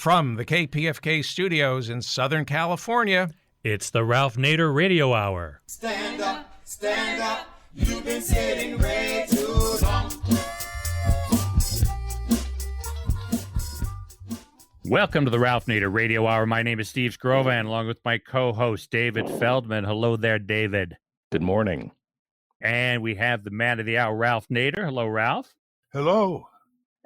From the KPFK studios in Southern California, it's the Ralph Nader Radio Hour. Stand up, you've been sitting way too long. Welcome to the Ralph Nader Radio Hour. My name is Steve Skrovan, along with my co-host, David Feldman. Hello there, David. Good morning. And we have the man of the hour, Ralph Nader. Hello, Ralph. Hello.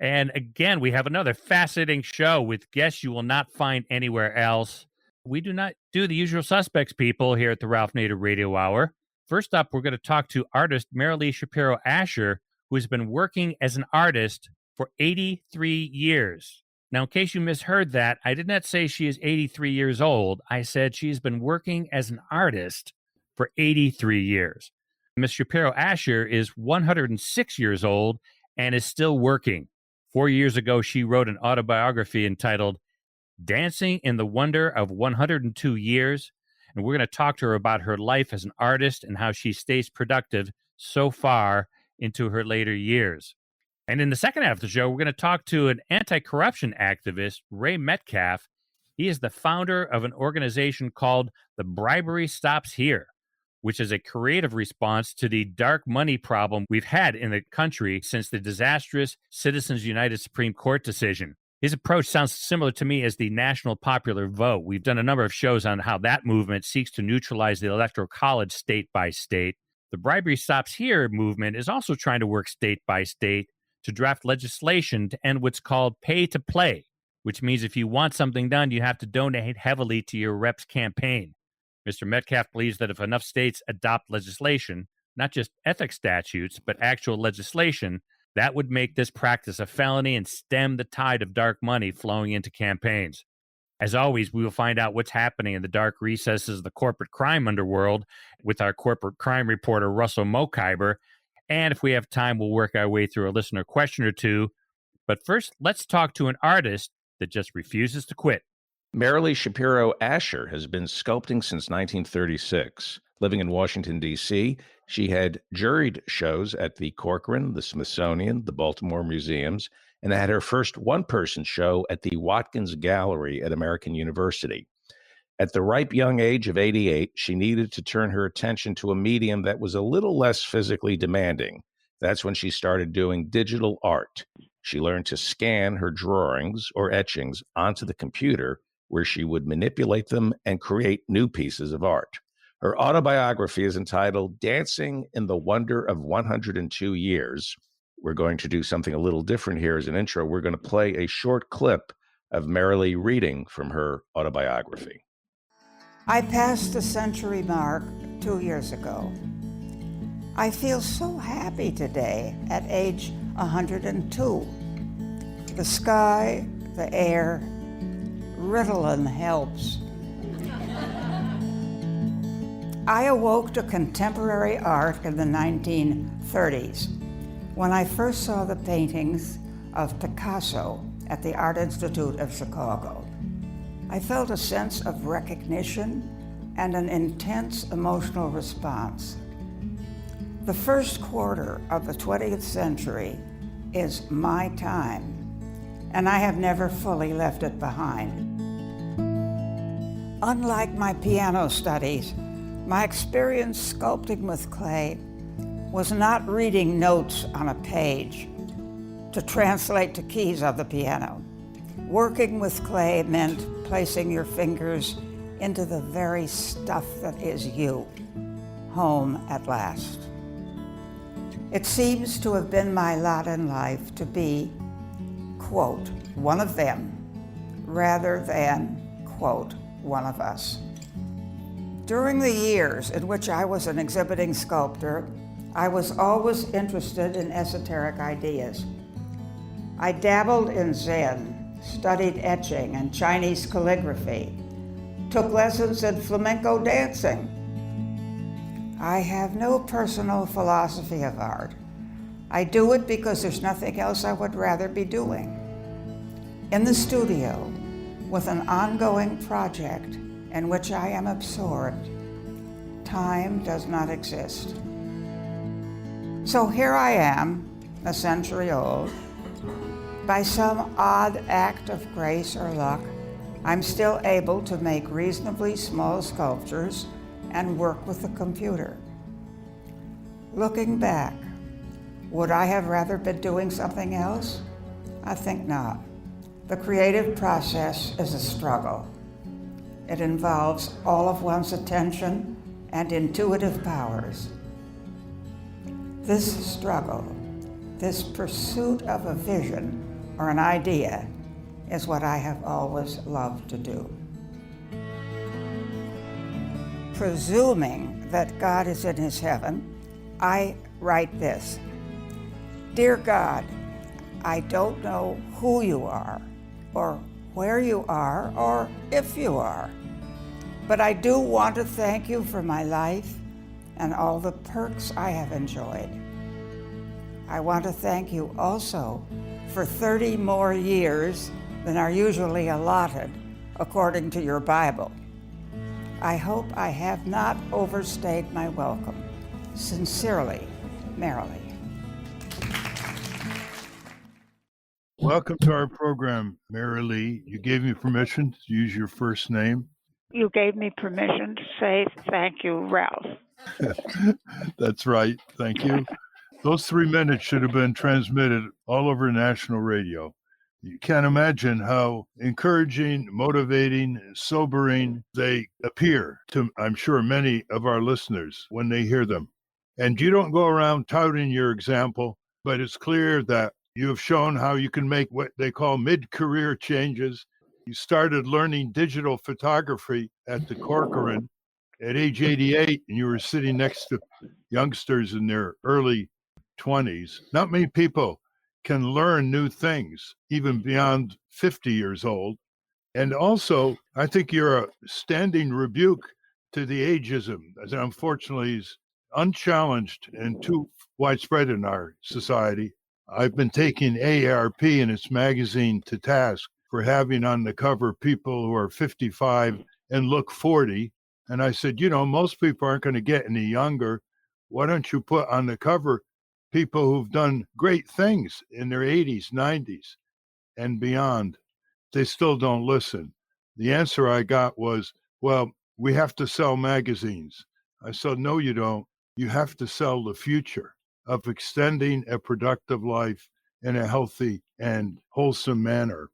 And again, we have another fascinating show with guests you will not find anywhere else. We do not do the usual suspects, people, here at the Ralph Nader Radio Hour. First up, we're going to talk to artist Marilee Shapiro Asher, who has been working as an artist for 83 years. Now, in case you misheard that, I did not say she is 83 years old. I said she's been working as an artist for 83 years. Ms. Shapiro Asher is 106 years old and is still working. 4 years ago, she wrote an autobiography entitled Dancing in the Wonder of 102 Years. And we're going to talk to her about her life as an artist and how she stays productive so far into her later years. And in the second half of the show, we're going to talk to an anti-corruption activist, Ray Metcalfe. He is the founder of an organization called the Bribery Stops Here, which is a creative response to the dark money problem we've had in the country since the disastrous Citizens United Supreme Court decision. His approach sounds similar to me as the national popular vote. We've done a number of shows on how that movement seeks to neutralize the Electoral College state by state. The Bribery Stops Here movement is also trying to work state by state to draft legislation to end what's called pay to play, which means if you want something done, you have to donate heavily to your rep's campaign. Mr. Metcalfe believes that if enough states adopt legislation, not just ethics statutes, but actual legislation, that would make this practice a felony and stem the tide of dark money flowing into campaigns. As always, we will find out what's happening in the dark recesses of the corporate crime underworld with our corporate crime reporter, Russell Mokhiber. And if we have time, we'll work our way through a listener question or two. But first, let's talk to an artist that just refuses to quit. Marilee Shapiro Asher has been sculpting since 1936. Living in Washington, D.C., she had juried shows at the Corcoran, the Smithsonian, the Baltimore Museums, and had her first one-person show at the Watkins Gallery at American University. At the ripe young age of 88, she needed to turn her attention to a medium that was a little less physically demanding. That's when she started doing digital art. She learned to scan her drawings or etchings onto the computer, where she would manipulate them and create new pieces of art. Her autobiography is entitled Dancing in the Wonder of 102 Years. We're going to do something a little different here as an intro. We're going to play a short clip of Merrily reading from her autobiography. I passed the century mark 2 years ago. I feel so happy today at age 102. The sky, the air, Ritalin helps. I awoke to contemporary art in the 1930s when I first saw the paintings of Picasso at the Art Institute of Chicago. I felt a sense of recognition and an intense emotional response. The first quarter of the 20th century is my time, and I have never fully left it behind. Unlike my piano studies, my experience sculpting with clay was not reading notes on a page to translate to keys of the piano. Working with clay meant placing your fingers into the very stuff that is you, home at last. It seems to have been my lot in life to be, quote, one of them, rather than, quote, one of us. During the years in which I was an exhibiting sculptor, I was always interested in esoteric ideas. I dabbled in Zen, studied etching and Chinese calligraphy, took lessons in flamenco dancing. I have no personal philosophy of art. I do it because there's nothing else I would rather be doing. In the studio, with an ongoing project in which I am absorbed, time does not exist. So here I am, a century old, by some odd act of grace or luck, I'm still able to make reasonably small sculptures and work with the computer. Looking back, would I have rather been doing something else? I think not. The creative process is a struggle. It involves all of one's attention and intuitive powers. This struggle, this pursuit of a vision or an idea, is what I have always loved to do. Presuming that God is in his heaven, I write this. Dear God, I don't know who you are, or where you are, or if you are, but I do want to thank you for my life and all the perks I have enjoyed. I want to thank you also for 30 more years than are usually allotted according to your Bible. I hope I have not overstayed my welcome. Sincerely, Merrily. Welcome to our program, Marilee. You gave me permission to use your first name. You gave me permission to say thank you, Ralph. That's right. Thank you. Those 3 minutes should have been transmitted all over national radio. You can't imagine how encouraging, motivating, sobering they appear to, I'm sure, many of our listeners when they hear them. And you don't go around touting your example, but it's clear that you have shown how you can make what they call mid-career changes. You started learning digital photography at the Corcoran at age 88, and you were sitting next to youngsters in their early 20s. Not many people can learn new things, even beyond 50 years old. And also, I think you're a standing rebuke to the ageism that unfortunately is unchallenged and too widespread in our society. I've been taking AARP and its magazine to task for having on the cover people who are 55 and look 40. And I said, most people aren't going to get any younger. Why don't you put on the cover people who've done great things in their 80s, 90s, and beyond? They still don't listen. The answer I got was, well, we have to sell magazines. I said, no, you don't. You have to sell the future of extending a productive life in a healthy and wholesome manner.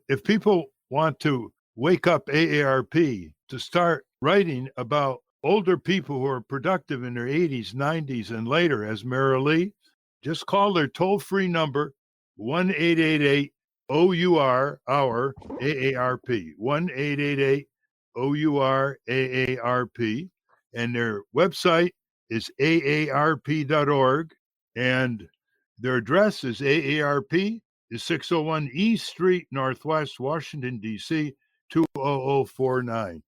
If people want to wake up AARP to start writing about older people who are productive in their 80s, 90s, and later, as Merrily, just call their toll-free number, 1-888-OUR, our AARP, 1-888-OUR-AARP, and their website is aarp.org, and their address is AARP, is 601 East Street, Northwest, Washington, D.C., 20049.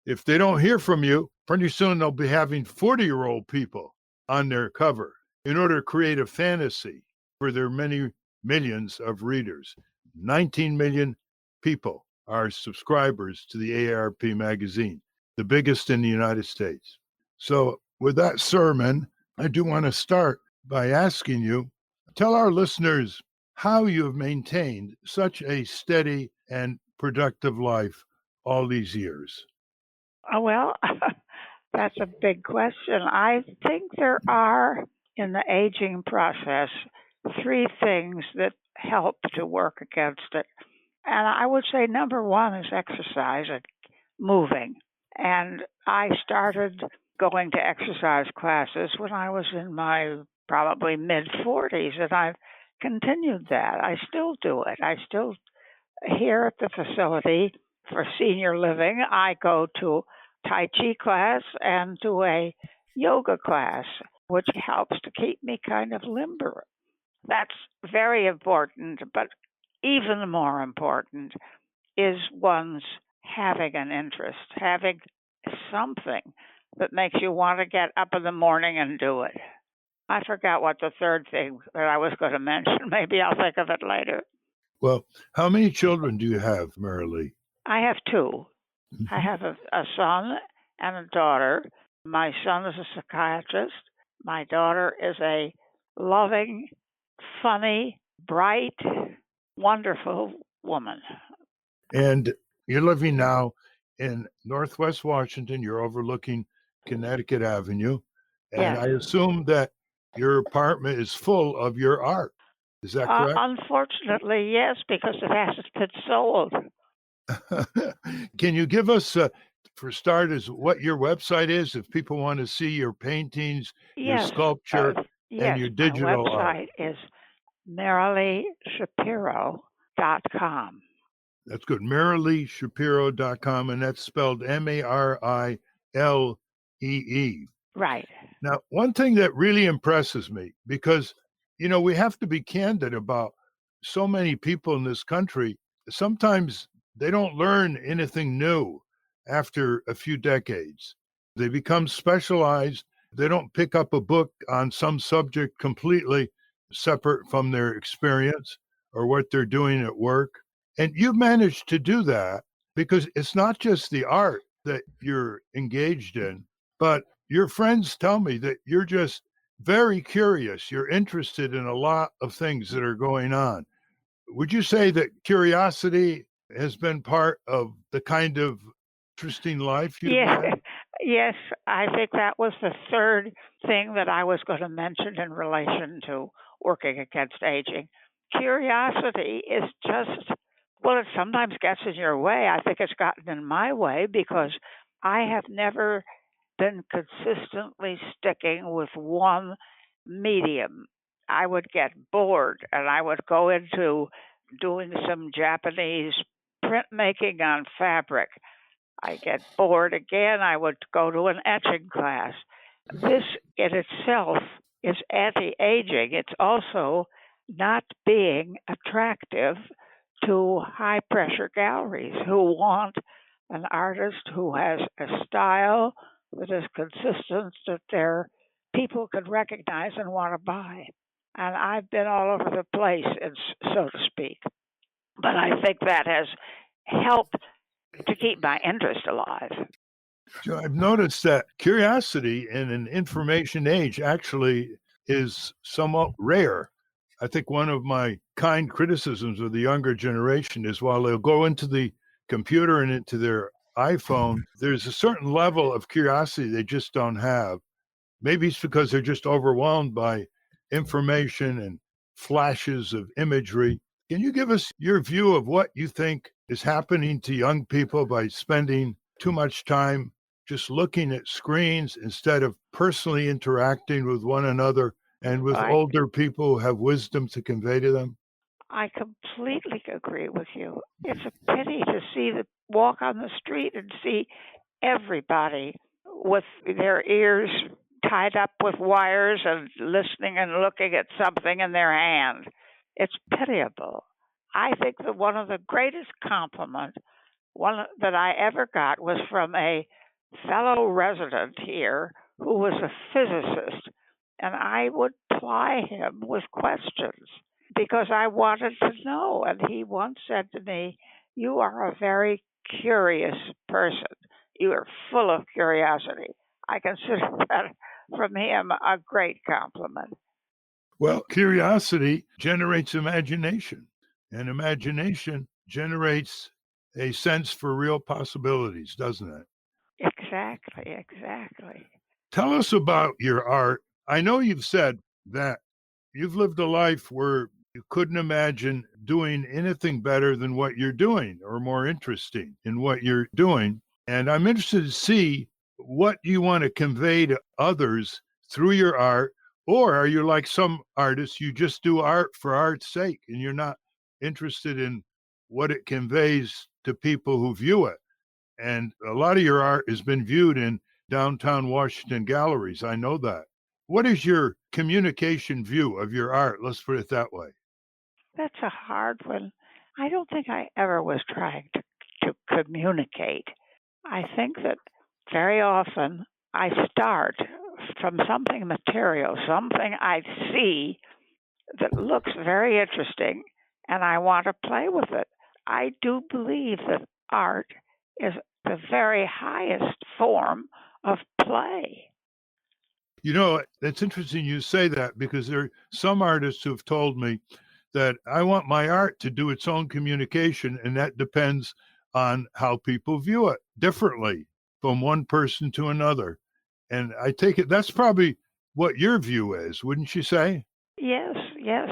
If they don't hear from you, pretty soon they'll be having 40-year-old people on their cover in order to create a fantasy for their many millions of readers. 19 million people are subscribers to the AARP magazine, the biggest in the United States. So with that sermon, I do want to start by asking you, tell our listeners how you have maintained such a steady and productive life all these years. Well, that's a big question. I think there are, in the aging process, 3 things that help to work against it. And I would say number 1 is exercise and moving. And I started going to exercise classes when I was in my probably mid-40s, and I've continued that. I still do it. I still, here at the facility for senior living, I go to Tai Chi class and to a yoga class, which helps to keep me kind of limber. That's very important, but even more important is one's having an interest, having something that makes you want to get up in the morning and do it. I forgot what the third thing that I was going to mention. Maybe I'll think of it later. Well, how many children do you have, Marilee? I have 2. I have a son and a daughter. My son is a psychiatrist. My daughter is a loving, funny, bright, wonderful woman. And you're living now in Northwest Washington. You're overlooking Connecticut Avenue. And Yes. I assume that your apartment is full of your art. Is that correct? Unfortunately, yes, because it hasn't been sold. Can you give us, for starters, what your website is if people want to see your paintings, your Yes. sculpture, Yes, and your digital my art? website is MarileeShapiro.com. That's good. MarileeShapiro.com, and that's spelled Marillee. Right. Now, one thing that really impresses me, because, we have to be candid about so many people in this country, sometimes they don't learn anything new after a few decades. They become specialized. They don't pick up a book on some subject completely separate from their experience or what they're doing at work. And you've managed to do that because it's not just the art that you're engaged in, but your friends tell me that you're just very curious. You're interested in a lot of things that are going on. Would you say that curiosity has been part of the kind of interesting life you've had? Yes, I think that was the third thing that I was going to mention in relation to working against aging. Curiosity is just, well, it sometimes gets in your way. I think it's gotten in my way because I have never been consistently sticking with one medium. I would get bored and I would go into doing some Japanese printmaking on fabric. I get bored again, I would go to an etching class. This in itself is anti-aging. It's also not being attractive to high-pressure galleries who want an artist who has a style that is consistent, that their people can recognize and want to buy. And I've been all over the place, so to speak. But I think that has helped to keep my interest alive. So I've noticed that curiosity in an information age actually is somewhat rare. I think one of my kind criticisms of the younger generation is while they'll go into the computer and into their iPhone, there's a certain level of curiosity they just don't have. Maybe it's because they're just overwhelmed by information and flashes of imagery. Can you give us your view of what you think is happening to young people by spending too much time just looking at screens instead of personally interacting with one another and with older people who have wisdom to convey to them? I completely agree with you. It's a pity to walk on the street and see everybody with their ears tied up with wires and listening and looking at something in their hand. It's pitiable. I think that one of the greatest compliments that I ever got was from a fellow resident here who was a physicist, and I would ply him with questions because I wanted to know. And he once said to me, "You are a very curious person. You are full of curiosity." I consider that from him a great compliment. Well, curiosity generates imagination, and imagination generates a sense for real possibilities, doesn't it? Exactly. Tell us about your art. I know you've said that you've lived a life where you couldn't imagine doing anything better than what you're doing or more interesting in what you're doing. And I'm interested to see what you want to convey to others through your art. Or are you like some artists, you just do art for art's sake and you're not interested in what it conveys to people who view it? And a lot of your art has been viewed in downtown Washington galleries. I know that. What is your communication view of your art? Let's put it that way. That's a hard one. I don't think I ever was trying to communicate. I think that very often I start from something material, something I see that looks very interesting, and I want to play with it. I do believe that art is the very highest form of play. You know, it's interesting you say that because there are some artists who've told me that I want my art to do its own communication, and that depends on how people view it differently from one person to another. And I take it that's probably what your view is, wouldn't you say? Yes, yes.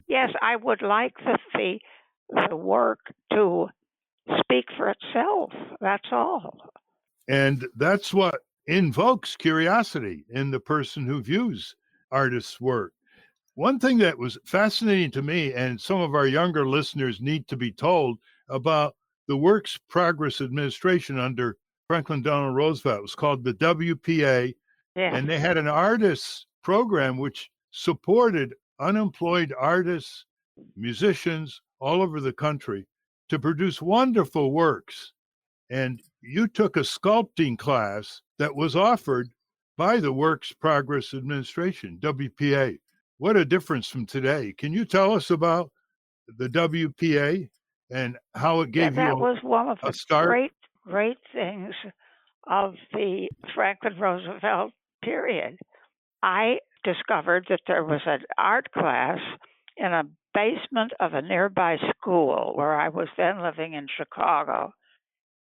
Yes, I would like the work to speak for itself. That's all. And that's what invokes curiosity in the person who views artists' work. One thing that was fascinating to me, and some of our younger listeners need to be told about the Works Progress Administration under Franklin Delano Roosevelt, was called the WPA, Yes. and they had an artists program which supported unemployed artists, musicians all over the country to produce wonderful works. And you took a sculpting class that was offered by the Works Progress Administration, WPA. What a difference from today. Can you tell us about the WPA and how it gave that you was one of a the start? great things of the Franklin Roosevelt period. I discovered that there was an art class in a basement of a nearby school where I was then living in Chicago,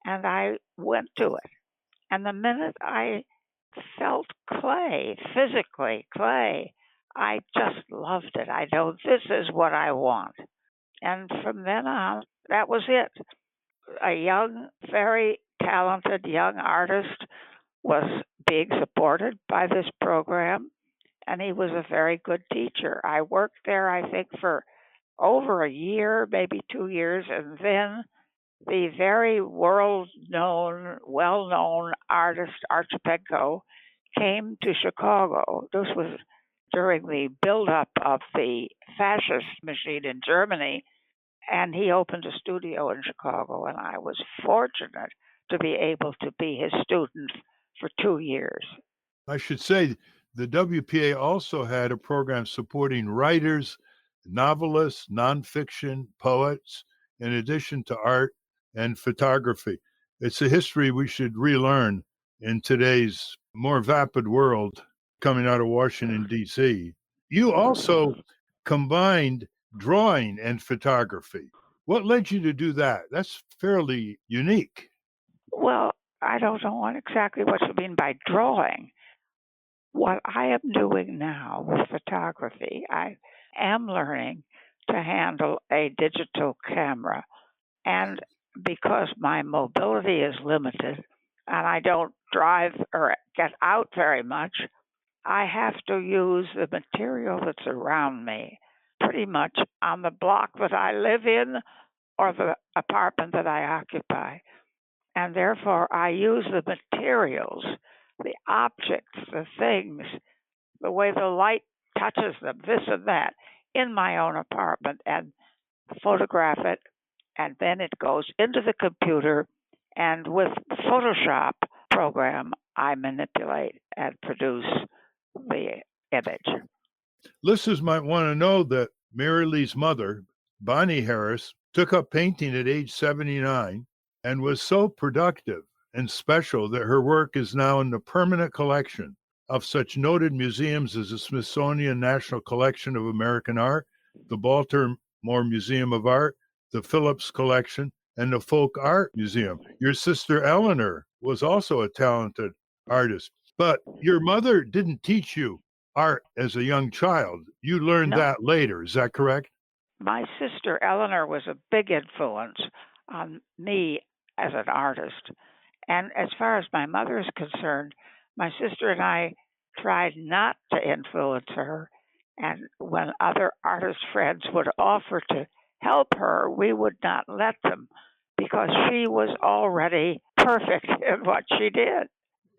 and I went to it. And the minute I felt clay, physically clay, I just loved it. I know this is what I want. And from then on, that was it. A young, very talented young artist was being supported by this program, and he was a very good teacher. I worked there, I think, for over a year, maybe 2 years, and then the very world-known, well-known artist Archipenko came to Chicago. This was during the buildup of the fascist machine in Germany, and he opened a studio in Chicago, and I was fortunate to be able to be his student for 2 years. I should say the WPA also had a program supporting writers, novelists, nonfiction, poets, in addition to art and photography. It's a history we should relearn in today's more vapid world coming out of Washington, D.C. You also combined drawing and photography. What led you to do that? That's fairly unique. Well, I don't know exactly what you mean by drawing. What I am doing now with photography, I am learning to handle a digital camera. And because my mobility is limited and I don't drive or get out very much, I have to use the material that's around me pretty much on the block that I live in or the apartment that I occupy. And therefore, I use the materials, the objects, the things, the way the light touches them, this and that, in my own apartment and photograph it. And then it goes into the computer. And with Photoshop program, I manipulate and produce the image. Listeners might want to know that Marilee's mother, Bonnie Harris, took up painting at age 79 and was so productive and special that her work is now in the permanent collection of such noted museums as the Smithsonian National Collection of American Art, the Baltimore Museum of Art, the Phillips Collection, and the Folk Art Museum. Your sister Eleanor was also a talented artist, but your mother didn't teach you art as a young child. You learned No. that later. Is that correct? My sister Eleanor was a big influence on me as an artist. And as far as my mother is concerned, my sister and I tried not to influence her. And when other artist friends would offer to help her, we would not let them because she was already perfect in what she did.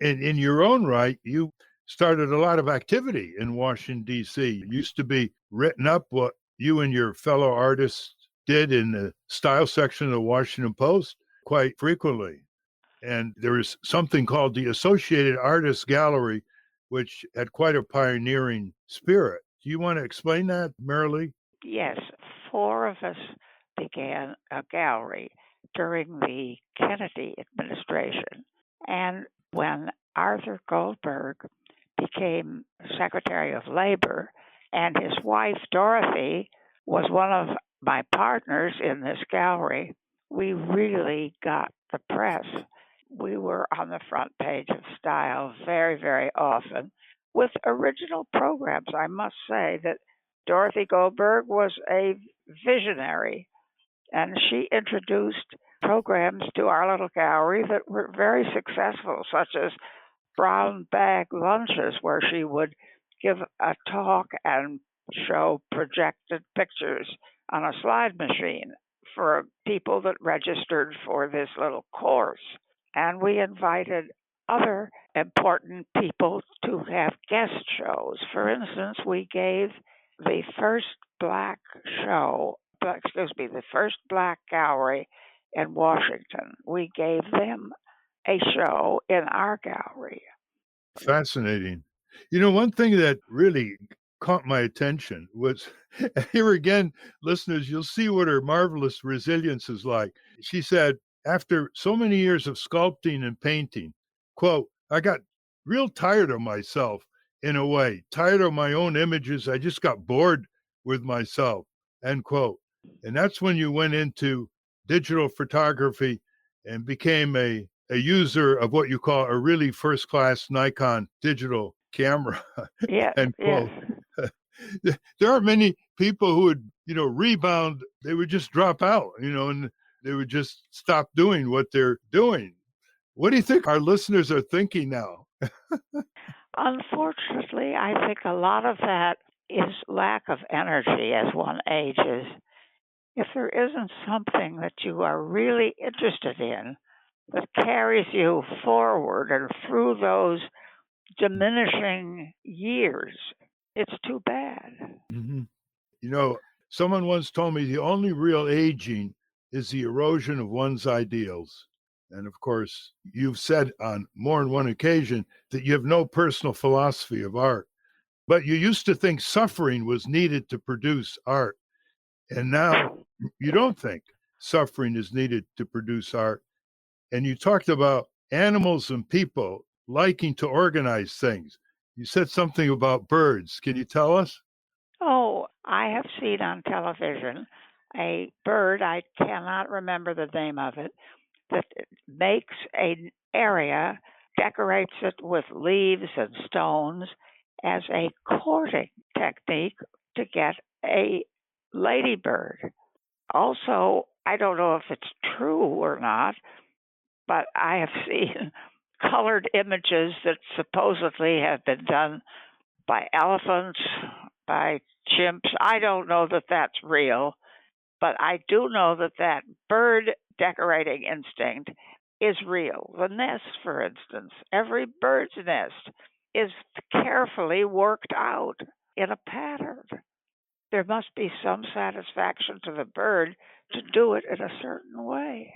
In your own right, you started a lot of activity in Washington, D.C. It used to be written up what you and your fellow artists did in the style section of the Washington Post quite frequently. And there was something called the Associated Artists Gallery, which had quite a pioneering spirit. Do you want to explain that, Merrily? Yes, 4 of us began a gallery during the Kennedy administration. And when Arthur Goldberg became Secretary of Labor and his wife, Dorothy, was one of my partners in this gallery. We really got the press. We were on the front page of Style very, very often with original programs. I must say that Dorothy Goldberg was a visionary, and she introduced programs to our little gallery that were very successful, such as brown bag lunches, where she would give a talk and show projected pictures on a slide machine for people that registered for this little course. And we invited other important people to have guest shows. For instance, we gave the first black gallery in Washington. We gave them a show in our gallery. Fascinating. One thing that really caught my attention was, here again, listeners, you'll see what her marvelous resilience is like. She said, after so many years of sculpting and painting, quote, I got real tired of myself in a way, tired of my own images. I just got bored with myself, end quote. And that's when you went into digital photography and became a user of what you call a really first-class Nikon digital camera. Yes, end quote. yes. There aren't many people who would, rebound. They would just drop out, and they would just stop doing what they're doing. What do you think our listeners are thinking now? Unfortunately, I think a lot of that is lack of energy as one ages. If there isn't something that you are really interested in that carries you forward and through those diminishing years, it's too bad. Mm-hmm. Someone once told me the only real aging is the erosion of one's ideals. And of course, you've said on more than one occasion that you have no personal philosophy of art, but you used to think suffering was needed to produce art. And now you don't think suffering is needed to produce art. And you talked about animals and people liking to organize things. You said something about birds. Can you tell us? Oh, I have seen on television a bird, I cannot remember the name of it, that makes an area, decorates it with leaves and stones as a courting technique to get a ladybird. Also, I don't know if it's true or not, but I have seen colored images that supposedly have been done by elephants, by chimps. I don't know that that's real, but I do know that that bird decorating instinct is real. The nest, for instance, every bird's nest is carefully worked out in a pattern. There must be some satisfaction to the bird to do it in a certain way.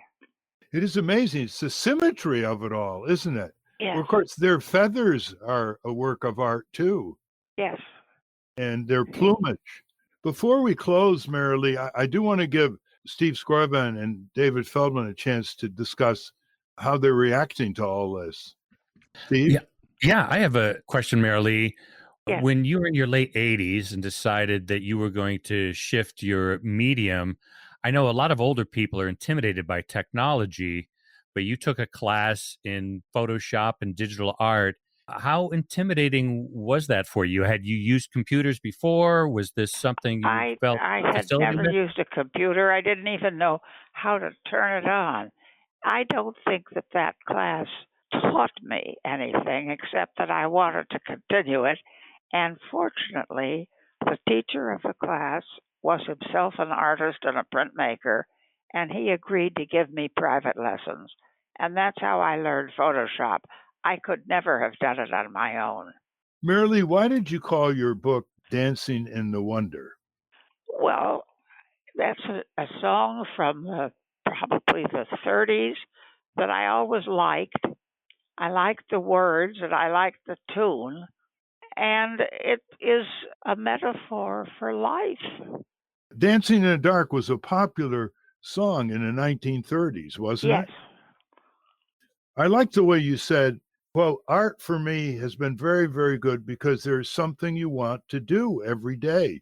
It is amazing. It's the symmetry of it all, isn't it? Yes. Well, of course, their feathers are a work of art too. Yes. And their plumage. Before we close, Merrily, I do want to give Steve Scorban and David Feldman a chance to discuss how they're reacting to all this. Steve? Yeah, I have a question, Marilee. Yes. When you were in your late 80s and decided that you were going to shift your medium, I know a lot of older people are intimidated by technology, but you took a class in Photoshop and digital art. How intimidating was that for you? Had you used computers before? Was this something you felt I had never used a computer. I didn't even know how to turn it on. I don't think that class taught me anything except that I wanted to continue it. And fortunately, the teacher of the class was himself an artist and a printmaker, and he agreed to give me private lessons. And that's how I learned Photoshop. I could never have done it on my own. Merrily, why did you call your book Dancing in the Wonder? Well, that's a song from probably the 30s that I always liked. I liked the words and I liked the tune. And it is a metaphor for life. Dancing in the Dark was a popular song in the 1930s, wasn't it? Yes. I like the way you said, well, art for me has been very, very good because there's something you want to do every day.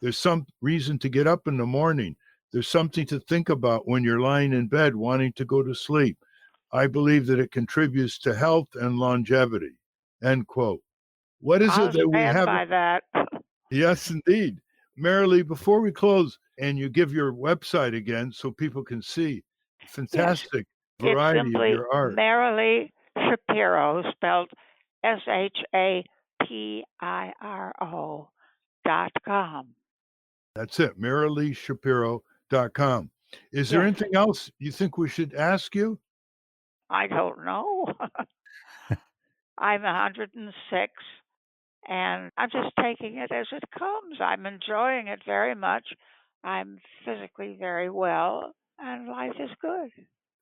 There's some reason to get up in the morning. There's something to think about when you're lying in bed wanting to go to sleep. I believe that it contributes to health and longevity. End quote. What is it that we have? By that. Yes, indeed. Marilee, before we close, and you give your website again so people can see fantastic variety of your art. Marilee Shapiro, spelled SHAPIRO.com. That's it, MarileeShapiro.com. Is there anything else you think we should ask you? I don't know. I'm 106, and I'm just taking it as it comes. I'm enjoying it very much. I'm physically very well, and life is good.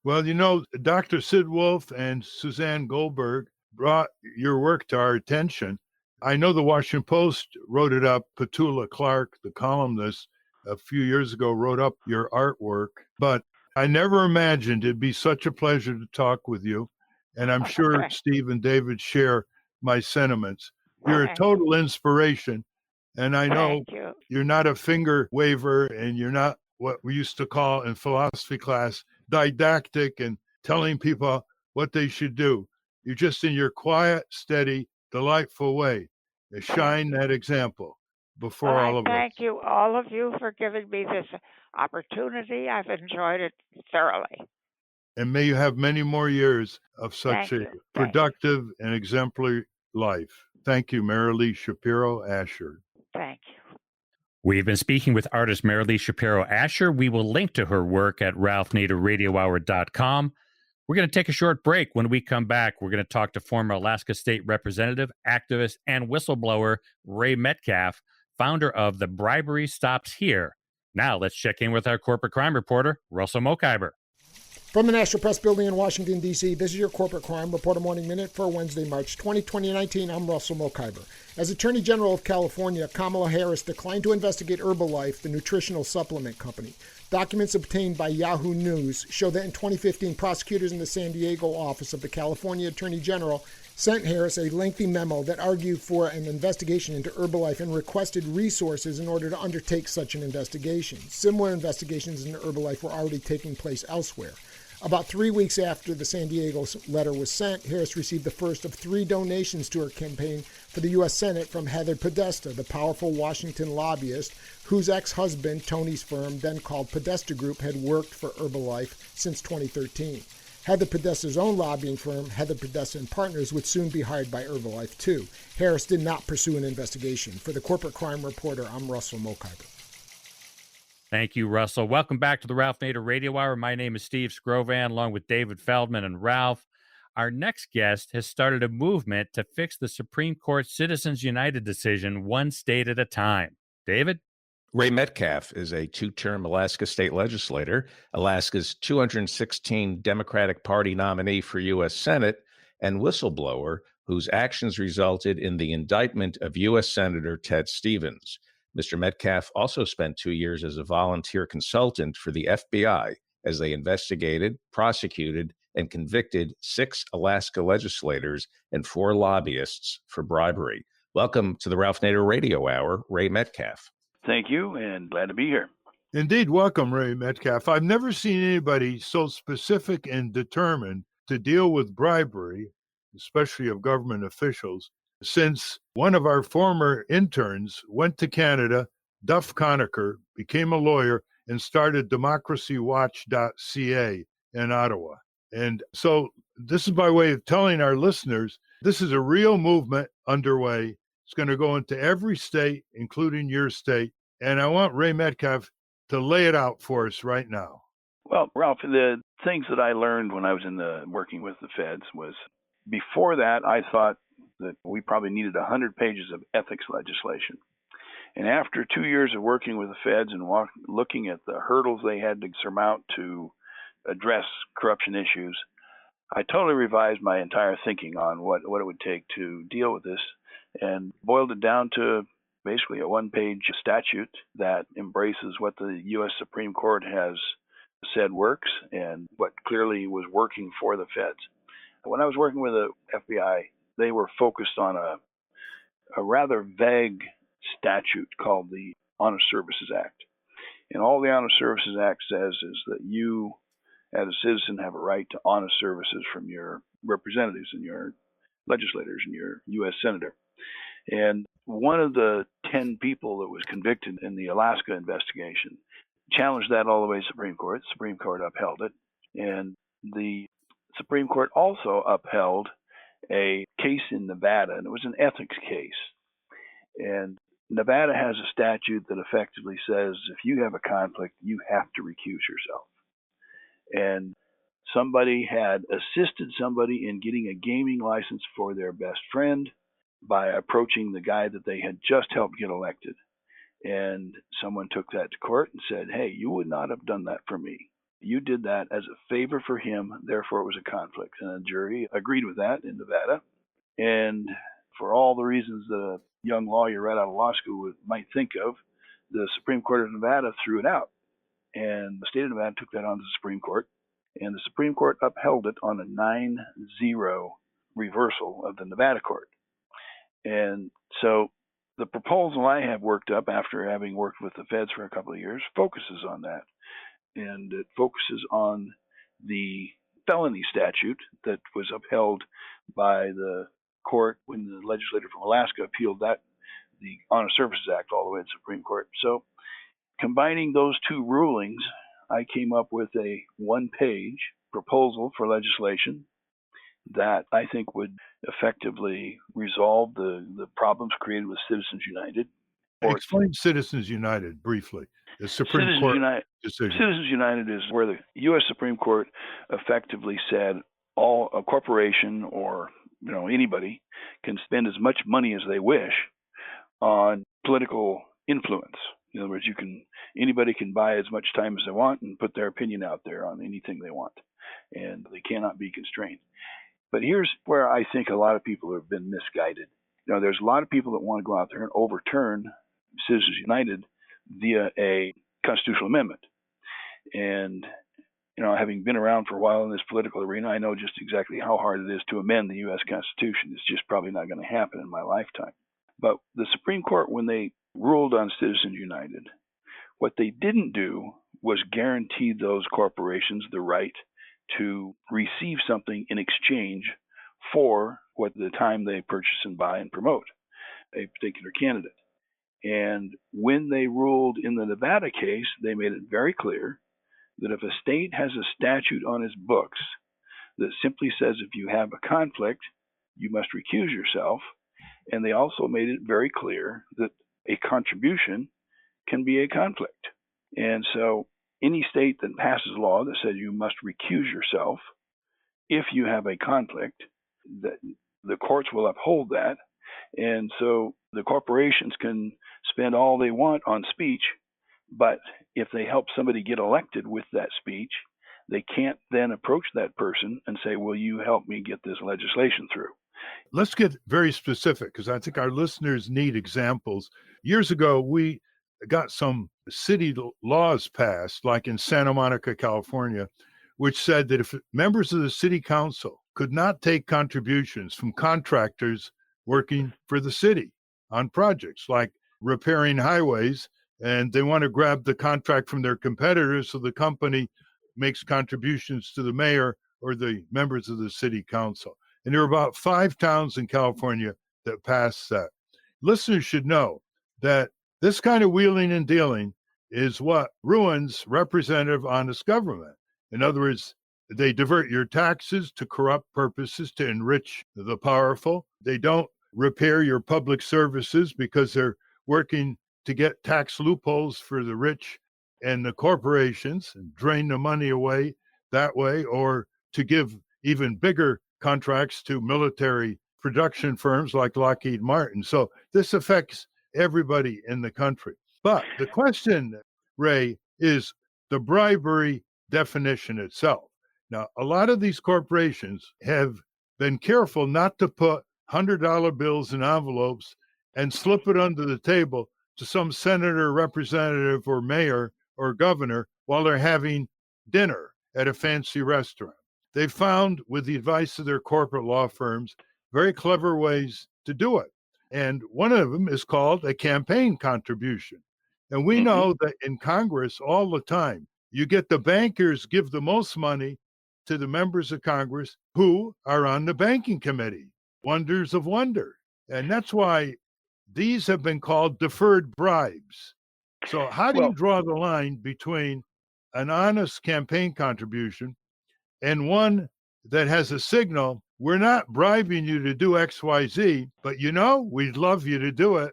Well, you know, Dr. Sid Wolf and Suzanne Goldberg brought your work to our attention. I know the Washington Post wrote it up. Petula Clark, the columnist, a few years ago wrote up your artwork, but I never imagined it'd be such a pleasure to talk with you. And I'm sure Steve and David share my sentiments. You're a total inspiration. And I know you're not a finger waver, and you're not what we used to call in philosophy class didactic and telling people what they should do. You're just in your quiet, steady, delightful way. Shine that example before all of us. Thank you, all of you, for giving me this opportunity. I've enjoyed it thoroughly. And may you have many more years of such a productive and exemplary life. Thank you, Marilee Shapiro Asher. Thank you. We've been speaking with artist Marilee Shapiro Asher. We will link to her work at ralphnaderradiohour.com. We're going to take a short break. When we come back, we're going to talk to former Alaska State Representative, activist, and whistleblower Ray Metcalfe, founder of the Bribery Stops Here. Now, let's check in with our corporate crime reporter, Russell Mokhiber. From the National Press Building in Washington, D.C., this is your Corporate Crime Reporter Morning Minute for Wednesday, March 20, 2019. I'm Russell Mokhiber. As Attorney General of California, Kamala Harris declined to investigate Herbalife, the nutritional supplement company. Documents obtained by Yahoo News show that in 2015, prosecutors in the San Diego office of the California Attorney General sent Harris a lengthy memo that argued for an investigation into Herbalife and requested resources in order to undertake such an investigation. Similar investigations into Herbalife were already taking place elsewhere. About 3 weeks after the San Diego letter was sent, Harris received the first of 3 donations to her campaign for the U.S. Senate from Heather Podesta, the powerful Washington lobbyist whose ex-husband, Tony's firm, then called Podesta Group, had worked for Herbalife since 2013. Heather Podesta's own lobbying firm, Heather Podesta and Partners, would soon be hired by Herbalife, too. Harris did not pursue an investigation. For the Corporate Crime Reporter, I'm Russell Mokhiber. Thank you, Russell. Welcome back to the Ralph Nader Radio Hour. My name is Steve Scrovan, along with David Feldman and Ralph. Our next guest has started a movement to fix the Supreme Court Citizens United decision one state at a time. David? Ray Metcalf is a 2-term Alaska state legislator, Alaska's 216 Democratic Party nominee for U.S. Senate, and whistleblower whose actions resulted in the indictment of U.S. Senator Ted Stevens. Mr. Metcalf also spent 2 years as a volunteer consultant for the FBI as they investigated, prosecuted, and convicted 6 Alaska legislators and 4 lobbyists for bribery. Welcome to the Ralph Nader Radio Hour, Ray Metcalf. Thank you, and glad to be here. Indeed, welcome, Ray Metcalf. I've never seen anybody so specific and determined to deal with bribery, especially of government officials, since one of our former interns went to Canada, Duff Conacher, became a lawyer, and started democracywatch.ca in Ottawa. And so this is by way of telling our listeners, this is a real movement underway. It's going to go into every state, including your state. And I want Ray Metcalf to lay it out for us right now. Well, Ralph, the things that I learned when I was working with the feds was, before that, I thought that we probably needed 100 pages of ethics legislation. And after 2 years of working with the feds and looking at the hurdles they had to surmount to address corruption issues, I totally revised my entire thinking on what it would take to deal with this, and boiled it down to basically a 1-page statute that embraces what the U.S. Supreme Court has said works and what clearly was working for the feds. When I was working with the FBI, they were focused on a rather vague statute called the Honest Services Act. And all the Honest Services Act says is that you, as a citizen, have a right to honest services from your representatives and your legislators and your U.S. Senator. And one of the 10 people that was convicted in the Alaska investigation challenged that all the way to the Supreme Court. The Supreme Court upheld it. And the Supreme Court also upheld a case in Nevada, and it was an ethics case. And Nevada has a statute that effectively says if you have a conflict, you have to recuse yourself. And somebody had assisted somebody in getting a gaming license for their best friend by approaching the guy that they had just helped get elected. And someone took that to court and said, hey, you would not have done that for me. You did that as a favor for him, therefore it was a conflict. And a jury agreed with that in Nevada. And for all the reasons that a young lawyer right out of law school might think of, the Supreme Court of Nevada threw it out. And the state of Nevada took that on to the Supreme Court. And the Supreme Court upheld it on a 9-0 reversal of the Nevada court. And so the proposal I have worked up after having worked with the feds for a couple of years focuses on that. And it focuses on the felony statute that was upheld by the court when the legislator from Alaska appealed that, the Honest Services Act, all the way to the Supreme Court. So combining those two rulings, I came up with a one-page proposal for legislation that I think would effectively resolve the problems created with Citizens United. Explain Citizens United briefly. The Supreme Court decision. Citizens United is where the U.S. Supreme Court effectively said a corporation or anybody can spend as much money as they wish on political influence. In other words, anybody can buy as much time as they want and put their opinion out there on anything they want, and they cannot be constrained. But here's where I think a lot of people have been misguided. There's a lot of people that want to go out there and overturn Citizens United via a constitutional amendment. And, having been around for a while in this political arena, I know just exactly how hard it is to amend the U.S. Constitution. It's just probably not going to happen in my lifetime. But the Supreme Court, when they ruled on Citizens United, what they didn't do was guarantee those corporations the right to receive something in exchange for what the time they purchase and buy and promote a particular candidate. And when they ruled in the Nevada case, they made it very clear that if a state has a statute on its books that simply says if you have a conflict, you must recuse yourself. And they also made it very clear that a contribution can be a conflict. And so any state that passes a law that says you must recuse yourself if you have a conflict, that the courts will uphold that. And so the corporations can spend all they want on speech, but if they help somebody get elected with that speech, they can't then approach that person and say, will you help me get this legislation through? Let's get very specific because I think our listeners need examples. Years ago, we got some city laws passed, like in Santa Monica, California, which said that if members of the city council could not take contributions from contractors working for the city on projects like repairing highways, and they want to grab the contract from their competitors, so the company makes contributions to the mayor or the members of the city council. And there are about 5 towns in California that passed that. Listeners should know that this kind of wheeling and dealing is what ruins representative honest government. In other words, they divert your taxes to corrupt purposes to enrich the powerful. They don't repair your public services because they're working to get tax loopholes for the rich and the corporations and drain the money away that way, or to give even bigger contracts to military production firms like Lockheed Martin. So this affects everybody in the country. But the question, Ray, is the bribery definition itself. Now, a lot of these corporations have been careful not to put $100 bills in envelopes and slip it under the table to some senator, representative, or mayor or governor while they're having dinner at a fancy restaurant. They've found, with the advice of their corporate law firms, very clever ways to do it. And one of them is called a campaign contribution. And we know that in Congress all the time, you get the bankers give the most money to the members of Congress who are on the banking committee. Wonders of wonder. And that's why these have been called deferred bribes. So how do you draw the line between an honest campaign contribution and one that has a signal, we're not bribing you to do XYZ, but we'd love you to do it?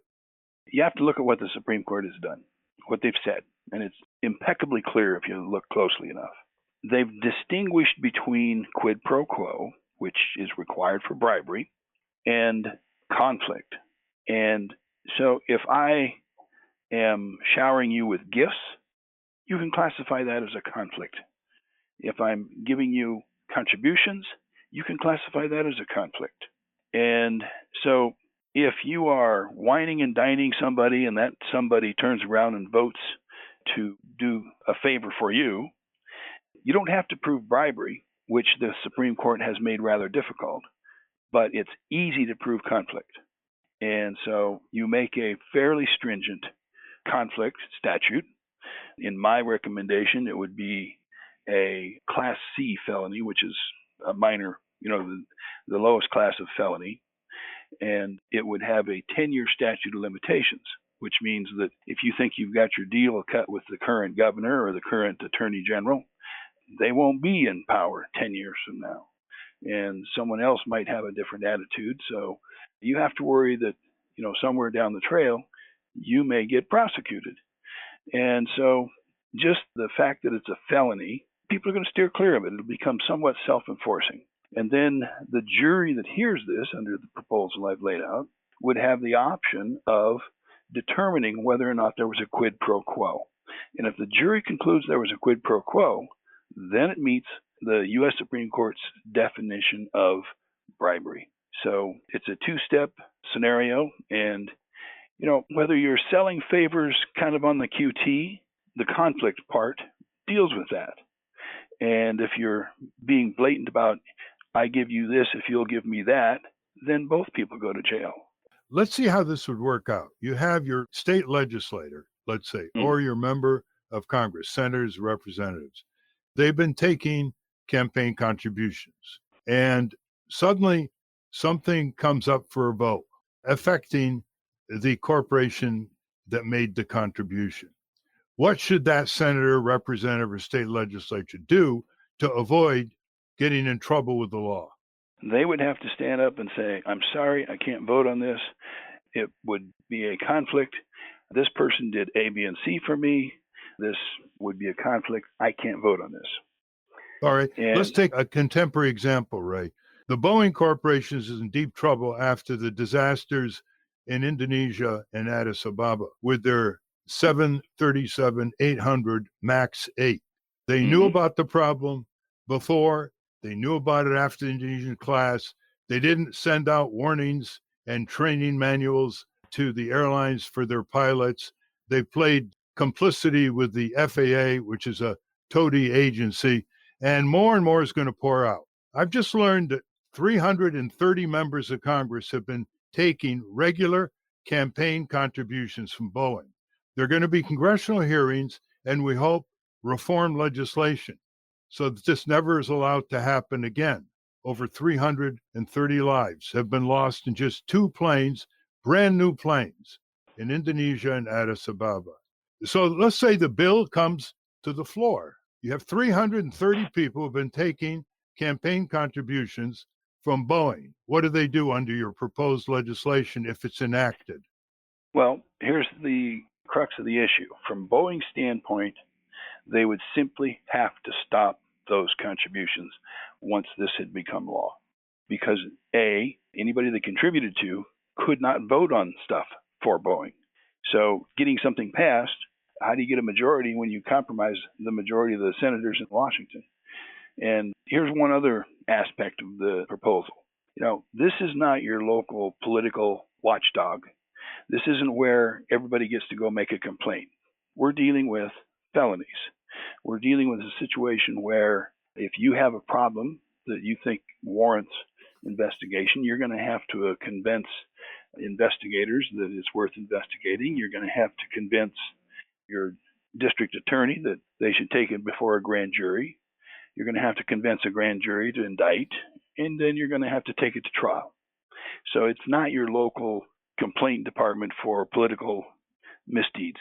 You have to look at what the Supreme Court has done, what they've said, and it's impeccably clear if you look closely enough. They've distinguished between quid pro quo, which is required for bribery, and conflict. And so if I am showering you with gifts, you can classify that as a conflict. If I'm giving you contributions, you can classify that as a conflict. And so if you are wining and dining somebody and that somebody turns around and votes to do a favor for you, you don't have to prove bribery, which the Supreme Court has made rather difficult, but it's easy to prove conflict. And so you make a fairly stringent conflict statute. In my recommendation, it would be a Class C felony, which is a minor, the lowest class of felony. And it would have a 10-year statute of limitations, which means that if you think you've got your deal cut with the current governor or the current attorney general, they won't be in power 10 years from now. And someone else might have a different attitude. So you have to worry that, somewhere down the trail, you may get prosecuted. And so just the fact that it's a felony, people are going to steer clear of it. It'll become somewhat self-enforcing. And then the jury that hears this under the proposal I've laid out would have the option of determining whether or not there was a quid pro quo. And if the jury concludes there was a quid pro quo, then it meets the U.S. Supreme Court's definition of bribery. So it's a two-step scenario. And, whether you're selling favors kind of on the QT, the conflict part deals with that. And if you're being blatant about, I give you this if you'll give me that, then both people go to jail. Let's see how this would work out. You have your state legislator, let's say, or your member of Congress, senators, representatives. They've been taking campaign contributions. And suddenly something comes up for a vote affecting the corporation that made the contribution. What should that senator, representative, or state legislature do to avoid getting in trouble with the law? They would have to stand up and say, I'm sorry, I can't vote on this. It would be a conflict. This person did A, B, and C for me. This would be a conflict. I can't vote on this. All right. Let's take a contemporary example, Ray. The Boeing Corporation is in deep trouble after the disasters in Indonesia and Addis Ababa with their 737-800 MAX 8. They knew about the problem before. They knew about it after the Indonesian class. They didn't send out warnings and training manuals to the airlines for their pilots. They played complicity with the FAA, which is a toady agency, and more is going to pour out. I've just learned that 330 members of Congress have been taking regular campaign contributions from Boeing. There are going to be congressional hearings, and we hope reform legislation so that this never is allowed to happen again. Over 330 lives have been lost in just 2 planes, brand new planes, in Indonesia and Addis Ababa. So let's say the bill comes to the floor. You have 330 people who have been taking campaign contributions from Boeing. What do they do under your proposed legislation if it's enacted? Well, here's the crux of the issue. From Boeing's standpoint, they would simply have to stop those contributions once this had become law. Because A, anybody that contributed to could not vote on stuff for Boeing. So getting something passed, how do you get a majority when you compromise the majority of the senators in Washington? And here's one other aspect of the proposal. This is not your local political watchdog. This isn't where everybody gets to go make a complaint. We're dealing with felonies. We're dealing with a situation where if you have a problem that you think warrants investigation, you're going to have to convince investigators that it's worth investigating. You're going to have to convince your district attorney that they should take it before a grand jury. You're going to have to convince a grand jury to indict, and then you're going to have to take it to trial. So it's not your local complaint department for political misdeeds.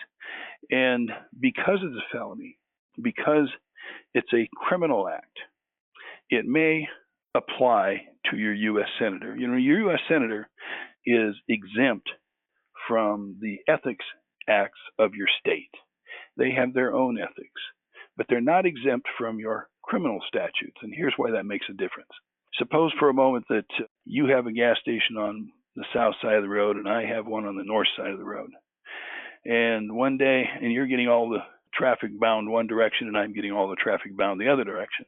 And because it's a felony, because it's a criminal act, it may apply to your U.S. Senator. Your U.S. Senator is exempt from the ethics acts of your state. They have their own ethics, but they're not exempt from your criminal statutes. And here's why that makes a difference. Suppose for a moment that you have a gas station on the south side of the road and I have one on the north side of the road. And one day, and you're getting all the traffic bound one direction and I'm getting all the traffic bound the other direction.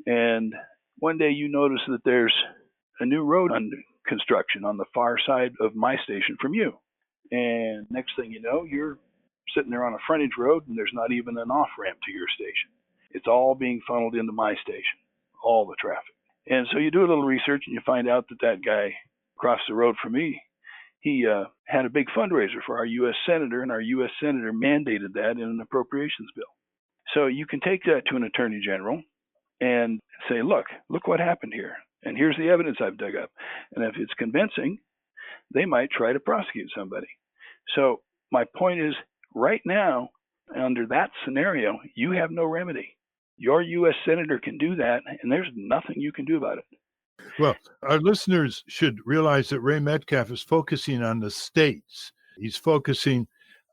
And one day you notice that there's a new road under construction on the far side of my station from you. And next thing you know, you're sitting there on a frontage road and there's not even an off-ramp to your station. It's all being funneled into my station, all the traffic. And so you do a little research and you find out that that guy across the road from me, he had a big fundraiser for our U.S. Senator, and our U.S. Senator mandated that in an appropriations bill. So you can take that to an attorney general and say, look what happened here. And here's the evidence I've dug up. And if it's convincing, they might try to prosecute somebody. So my point is, right now, under that scenario, you have no remedy. Your U.S. Senator can do that, and there's nothing you can do about it. Well, our listeners should realize that Ray Metcalf is focusing on the states. He's focusing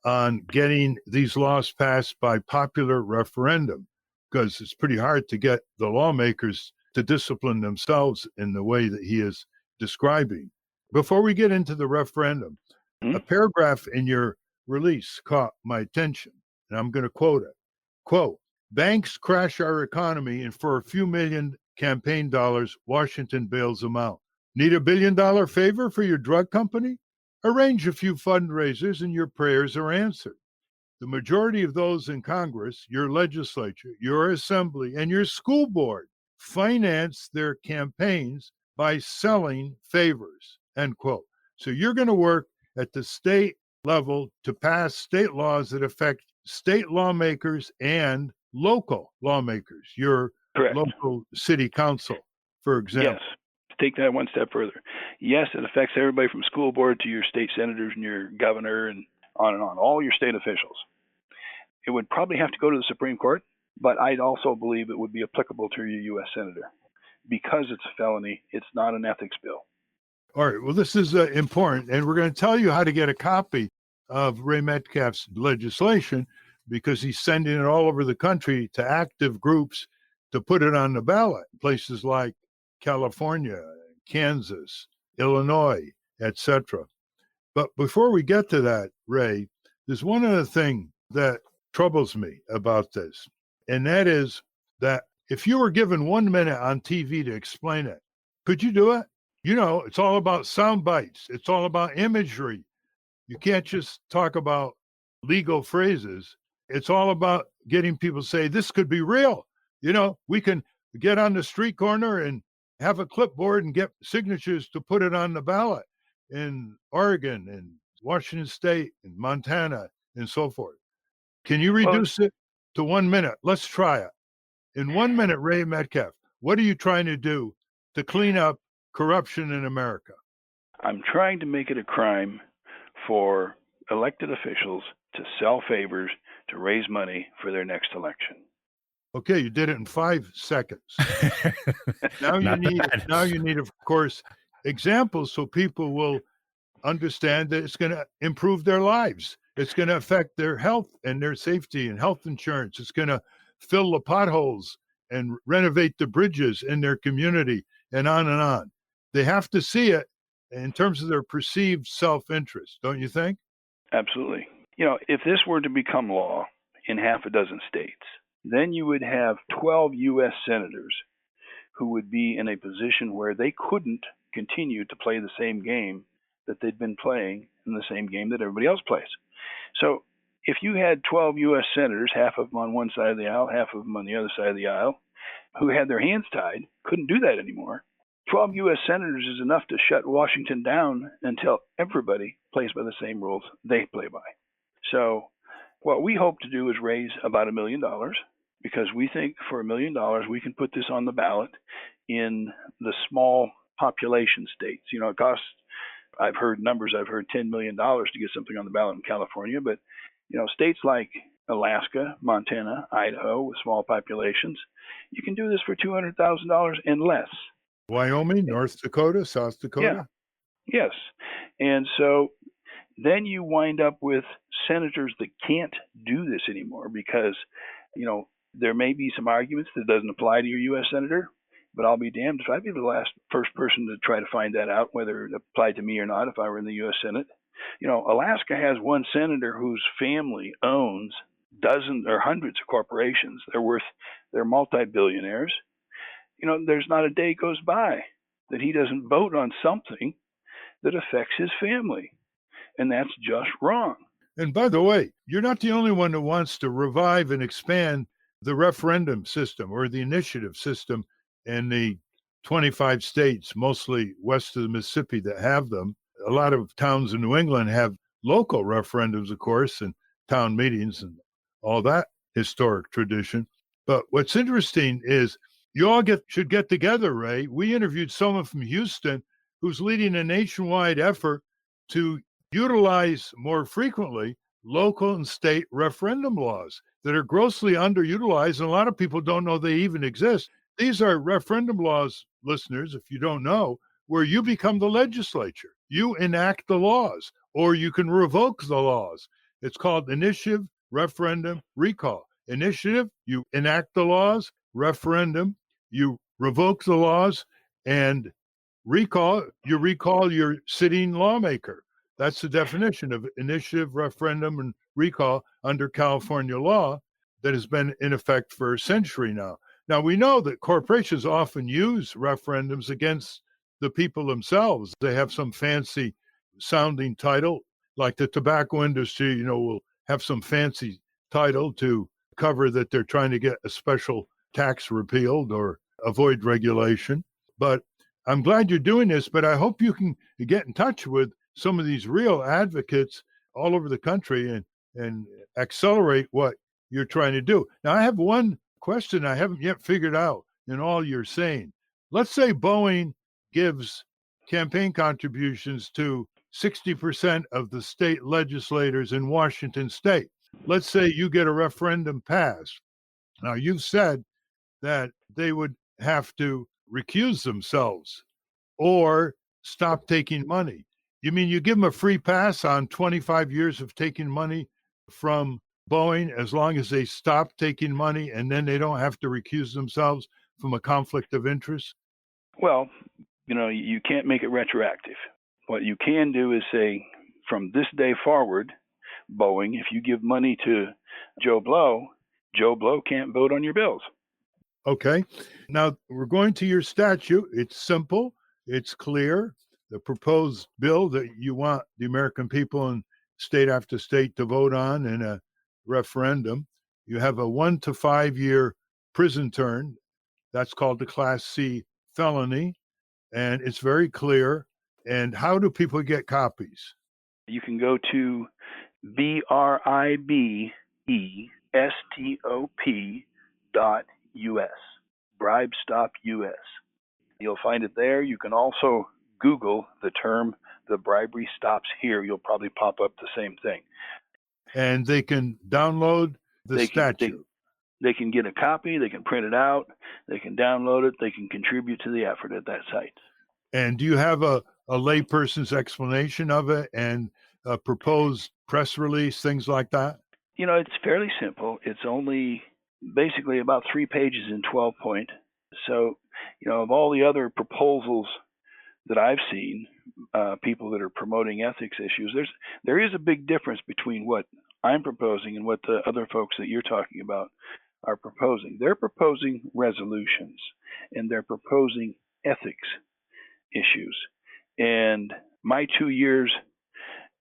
on getting these laws passed by popular referendum, because it's pretty hard to get the lawmakers to discipline themselves in the way that he is describing. Before we get into the referendum, a paragraph in your release caught my attention, and I'm going to quote it. Quote, "Banks crash our economy, and for a few million campaign dollars, Washington bails them out. Need a $1 billion favor for your drug company? Arrange a few fundraisers and your prayers are answered. The majority of those in Congress, your legislature, your assembly, and your school board finance their campaigns by selling favors," end quote. So you're going to work at the state level to pass state laws that affect state lawmakers and local lawmakers, your Correct. local city council, for example. Yes. Take that one step further. Yes, it affects everybody from school board to your state senators and your governor and on, all your state officials. It would probably have to go to the Supreme Court, but I'd also believe it would be applicable to your U.S. Senator. Because it's a felony, it's not an ethics bill. All right. Well, this is important, and we're going to tell you how to get a copy of Ray Metcalf's legislation, because he's sending it all over the country to active groups to put it on the ballot. Places like California, Kansas, Illinois, etc. But before we get to that, Ray, there's one other thing that troubles me about this, and that is that if you were given 1 minute on TV to explain it, could you do it? You know, it's all about sound bites. It's all about imagery. You can't just talk about legal phrases. It's all about getting people to say, this could be real. You know, we can get on the street corner and have a clipboard and get signatures to put it on the ballot in Oregon and Washington State and Montana and so forth. Can you reduce it to 1 minute? Let's try it. In 1 minute, Ray Metcalf, what are you trying to do to clean up corruption in America? I'm trying to make it a crime for elected officials to sell favors to raise money for their next election. Okay, you did it in 5 seconds. Now you need, of course, examples so people will understand that it's going to improve their lives. It's going to affect their health and their safety and health insurance. It's going to fill the potholes and renovate the bridges in their community and on and on. They have to see it in terms of their perceived self-interest, don't you think? Absolutely. You know, if this were to become law in half a dozen states, then you would have 12 U.S. senators who would be in a position where they couldn't continue to play the same game that they'd been playing in the same game that everybody else plays. So if you had 12 U.S. senators, half of them on one side of the aisle, half of them on the other side of the aisle, who had their hands tied, couldn't do that anymore. 12 U.S. senators is enough to shut Washington down until everybody plays by the same rules they play by. So What we hope to do is raise about $1 million because we think for $1 million we can put this on the ballot in the small population states. It costs, I've heard $10 million to get something on the ballot in California, but states like Alaska, Montana, Idaho with small populations, you can do this for $200,000 and less. Wyoming, North Dakota, South Dakota? Yeah. Yes. And so then you wind up with senators that can't do this anymore because, there may be some arguments that doesn't apply to your U.S. senator, but I'll be damned if I'd be the first person to try to find that out, whether it applied to me or not if I were in the U.S. Senate. Alaska has one senator whose family owns dozens or hundreds of corporations. They're multi-billionaires. There's not a day goes by that he doesn't vote on something that affects his family. And that's just wrong. And by the way, you're not the only one who wants to revive and expand the referendum system or the initiative system in the 25 states, mostly west of the Mississippi, that have them. A lot of towns in New England have local referendums, of course, and town meetings and all that historic tradition. But what's interesting is you all should get together, Ray. We interviewed someone from Houston who's leading a nationwide effort to utilize more frequently local and state referendum laws that are grossly underutilized, and a lot of people don't know they even exist. These are referendum laws, listeners, if you don't know, where you become the legislature. You enact the laws, or you can revoke the laws. It's called initiative, referendum, recall. Initiative, you enact the laws. Referendum, you revoke the laws. And recall, you recall your sitting lawmaker. That's the definition of initiative, referendum, and recall under California law that has been in effect for a century now. Now, we know that corporations often use referendums against the people themselves. They have some fancy sounding title, like the tobacco industry, will have some fancy title to cover that they're trying to get a special tax repealed or avoid regulation. But I'm glad you're doing this, but I hope you can get in touch with some of these real advocates all over the country and accelerate what you're trying to do. Now, I have one question I haven't yet figured out in all you're saying. Let's say Boeing gives campaign contributions to 60% of the state legislators in Washington state. Let's say you get a referendum passed. Now, you've said that they would have to recuse themselves or stop taking money. You mean you give them a free pass on 25 years of taking money from Boeing as long as they stop taking money and then they don't have to recuse themselves from a conflict of interest? Well, you can't make it retroactive. What you can do is say, from this day forward, Boeing, if you give money to Joe Blow can't vote on your bills. Okay. Now, we're going to your statute. It's simple. It's clear. The proposed bill that you want the American people in state after state to vote on in a referendum, you have a 1 to 5 year prison term. That's called the Class C felony. And it's very clear. And how do people get copies? You can go to BRIBESTOP.us, Bribe Stop US. You'll find it there. You can also Google the term, the Bribery Stops Here. You'll probably pop up the same thing. And they can download the statute. They can get a copy. They can print it out. They can download it. They can contribute to the effort at that site. And do you have a layperson's explanation of it and a proposed press release, things like that? It's fairly simple. It's only basically about 3 pages in 12 point. So, of all the other proposals that I've seen, people that are promoting ethics issues, there is a big difference between what I'm proposing and what the other folks that you're talking about are proposing. They're proposing resolutions and they're proposing ethics issues. And my 2 years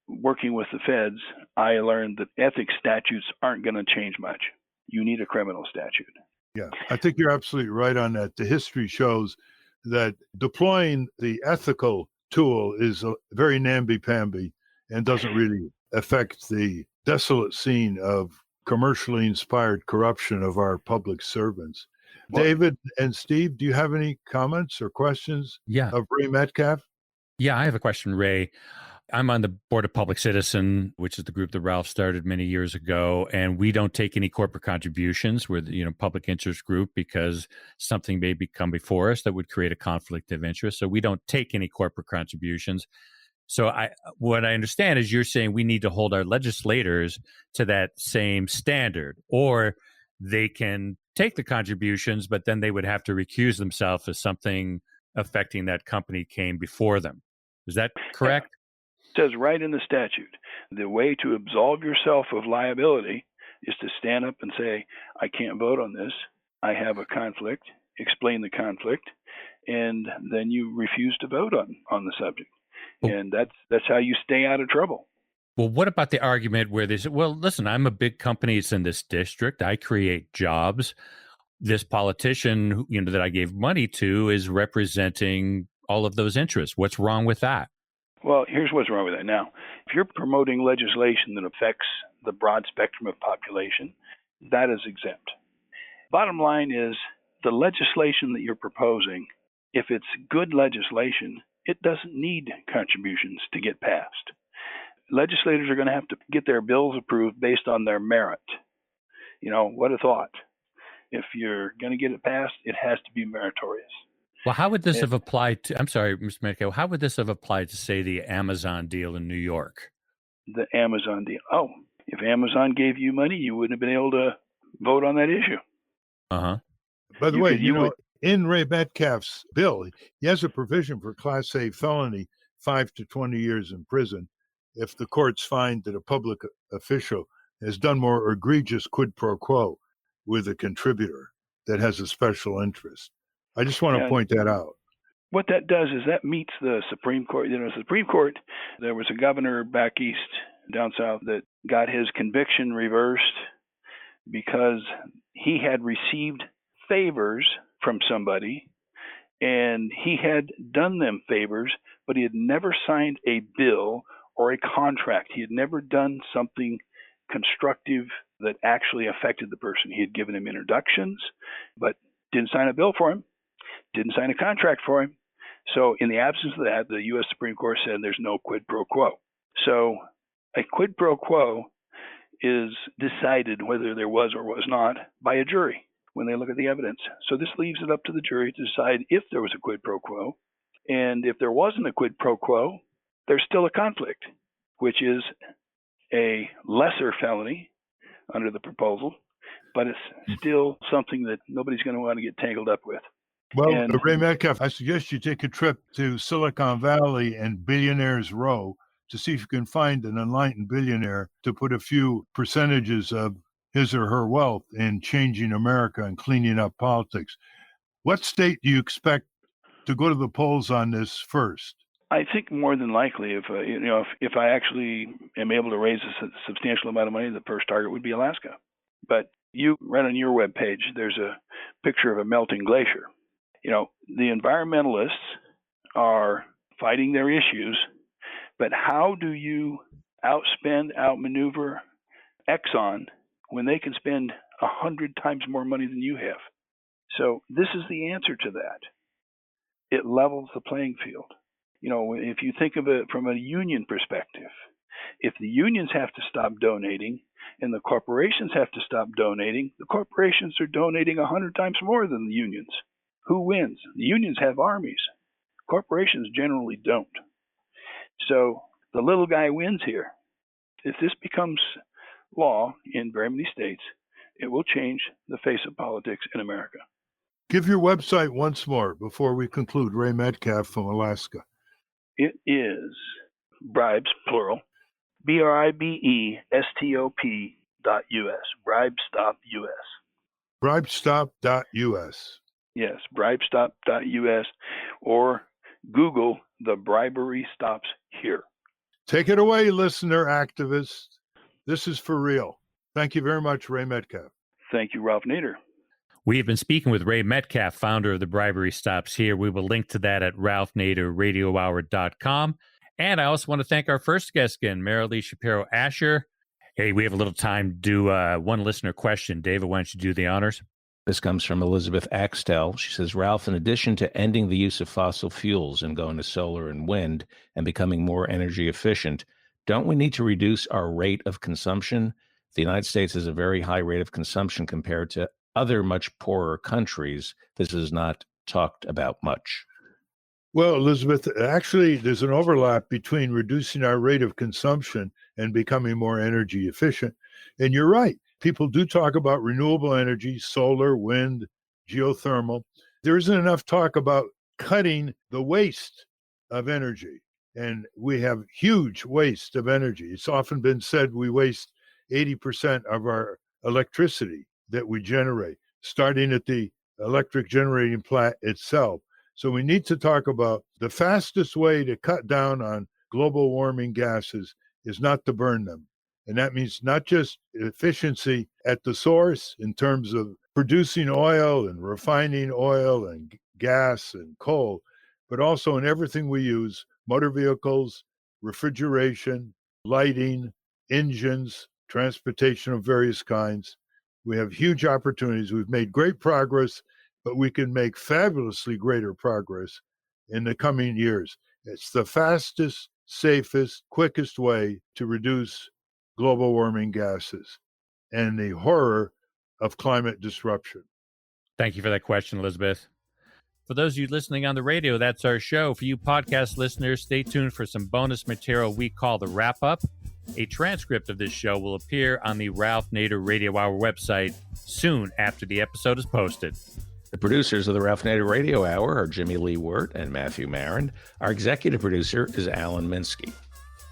working with the feds, I learned that ethics statutes aren't going to change much. You need a criminal statute. Yeah, I think you're absolutely right on that. The history shows that deploying the ethical tool is very namby-pamby and doesn't really affect the desolate scene of commercially inspired corruption of our public servants. David and Steve, do you have any comments or questions of Ray Metcalf? Yeah, I have a question, Ray. I'm on the Board of Public Citizen, which is the group that Ralph started many years ago, and we don't take any corporate contributions. We're the public interest group because something may come before us that would create a conflict of interest. So we don't take any corporate contributions. So what I understand is you're saying we need to hold our legislators to that same standard, or they can take the contributions, but then they would have to recuse themselves if something affecting that company came before them. Is that correct? It says right in the statute, the way to absolve yourself of liability is to stand up and say, I can't vote on this. I have a conflict, explain the conflict, and then you refuse to vote on the subject. And that's how you stay out of trouble. Well, what about the argument where they say, well, listen, I'm a big company. It's in this district. I create jobs. This politician, that I gave money to is representing all of those interests. What's wrong with that? Well, here's what's wrong with that. Now, if you're promoting legislation that affects the broad spectrum of population, that is exempt. Bottom line is the legislation that you're proposing, if it's good legislation, it doesn't need contributions to get passed. Legislators are going to have to get their bills approved based on their merit. What a thought. If you're going to get it passed, it has to be meritorious. Well, how would this have applied to, I'm sorry, Mr. Metcalfe, how would this have applied to, say, the Amazon deal in New York? The Amazon deal. Oh, if Amazon gave you money, you wouldn't have been able to vote on that issue. Uh-huh. By the way, in Ray Metcalf's bill, he has a provision for Class A felony, 5 to 20 years in prison, if the courts find that a public official has done more egregious quid pro quo with a contributor that has a special interest. I just want to point that out. What that does is that meets the Supreme Court. The Supreme Court, there was a governor back east, down south, that got his conviction reversed because he had received favors from somebody, and he had done them favors, but he had never signed a bill or a contract. He had never done something constructive that actually affected the person. He had given him introductions, but didn't sign a bill for him, didn't sign a contract for him. So in the absence of that, the U.S. Supreme Court said there's no quid pro quo. So a quid pro quo is decided whether there was or was not by a jury when they look at the evidence. So this leaves it up to the jury to decide if there was a quid pro quo. And if there wasn't a quid pro quo, there's still a conflict, which is a lesser felony under the proposal, but it's still something that nobody's going to want to get tangled up with. Well, Ray Metcalf, I suggest you take a trip to Silicon Valley and Billionaires Row to see if you can find an enlightened billionaire to put a few percentages of his or her wealth in changing America and cleaning up politics. What state do you expect to go to the polls on this first? I think more than likely, if I actually am able to raise a substantial amount of money, the first target would be Alaska. But you read on your webpage, there's a picture of a melting glacier. The environmentalists are fighting their issues, but how do you outmaneuver Exxon when they can spend 100 times more money than you have? So this is the answer to that. It levels the playing field. If you think of it from a union perspective, if the unions have to stop donating and the corporations have to stop donating, the corporations are donating 100 times more than the unions. Who wins? The unions have armies. Corporations generally don't. So the little guy wins here. If this becomes law in very many states, it will change the face of politics in America. Give your website once more before we conclude. Ray Metcalf from Alaska. It is bribes, plural, BRIBESTOP.us, bribestop.us. Bribestop.us. Yes, bribestop.us, or Google the Bribery Stops Here. Take it away, listener activists. This is for real. Thank you very much, Ray Metcalf. Thank you, Ralph Nader. We have been speaking with Ray Metcalf, founder of the Bribery Stops Here. We will link to that at ralphnaderradiohour.com. And I also want to thank our first guest again, Marilee Shapiro Asher. Hey, we have a little time to do one listener question. David, why don't you do the honors? This comes from Elizabeth Axtell. She says, Ralph, in addition to ending the use of fossil fuels and going to solar and wind and becoming more energy efficient, don't we need to reduce our rate of consumption? The United States has a very high rate of consumption compared to other much poorer countries. This is not talked about much. Well, Elizabeth, actually, there's an overlap between reducing our rate of consumption and becoming more energy efficient. And you're right. People do talk about renewable energy, solar, wind, geothermal. There isn't enough talk about cutting the waste of energy. And we have huge waste of energy. It's often been said we waste 80% of our electricity that we generate, starting at the electric generating plant itself. So we need to talk about the fastest way to cut down on global warming gases is not to burn them. And that means not just efficiency at the source in terms of producing oil and refining oil and gas and coal, but also in everything we use, motor vehicles, refrigeration, lighting, engines, transportation of various kinds. We have huge opportunities. We've made great progress, but we can make fabulously greater progress in the coming years. It's the fastest, safest, quickest way to reduce global warming gases and the horror of climate disruption. Thank you for that question, Elizabeth. For those of you listening on the radio, that's our show. For you podcast listeners, stay tuned for some bonus material we call the Wrap-Up. A transcript of this show will appear on the Ralph Nader Radio Hour website soon after the episode is posted. The producers of the Ralph Nader Radio Hour are Jimmy Lee Wirt and Matthew Marin. Our executive producer is Alan Minsky.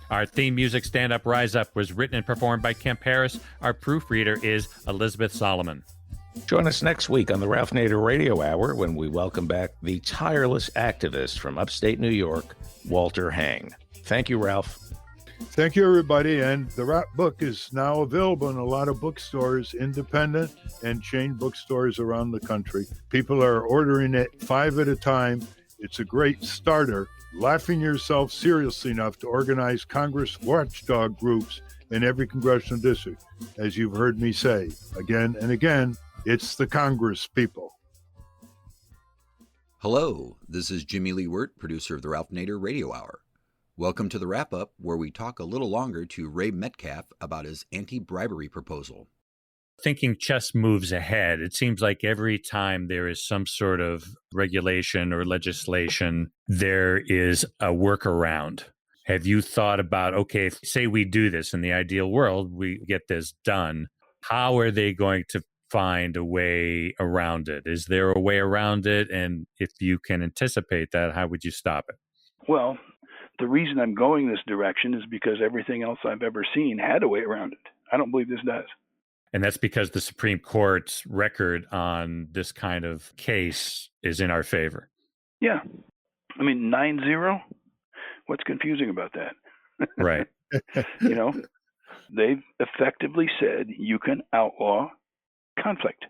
Our theme music, Stand Up, Rise Up, was written and performed by Kemp Harris. Our proofreader is Elizabeth Solomon. Join us next week on the Ralph Nader Radio Hour when we welcome back the tireless activist from upstate New York, Walter Hang. Thank you, Ralph. Thank you, everybody. And the Rap book is now available in a lot of bookstores, independent and chain bookstores around the country. People are ordering it 5 at a time. It's a great starter. Laughing yourself seriously enough to organize Congress watchdog groups in every congressional district. As you've heard me say again and again, it's the Congress people. Hello, this is Jimmy Lee Wirt, producer of the Ralph Nader Radio Hour. Welcome to the Wrap-Up, where we talk a little longer to Ray Metcalfe about his anti-bribery proposal. Thinking chess moves ahead, it seems like every time there is some sort of regulation or legislation, there is a workaround. Have you thought about, okay, if, say we do this in the ideal world, we get this done, how are they going to find a way around it? Is there a way around it? And if you can anticipate that, how would you stop it? Well, the reason I'm going this direction is because everything else I've ever seen had a way around it. I don't believe this does. And that's because the Supreme Court's record on this kind of case is in our favor. Yeah. I mean, 9-0? What's confusing about that? Right. You know, they've effectively said you can outlaw conflict.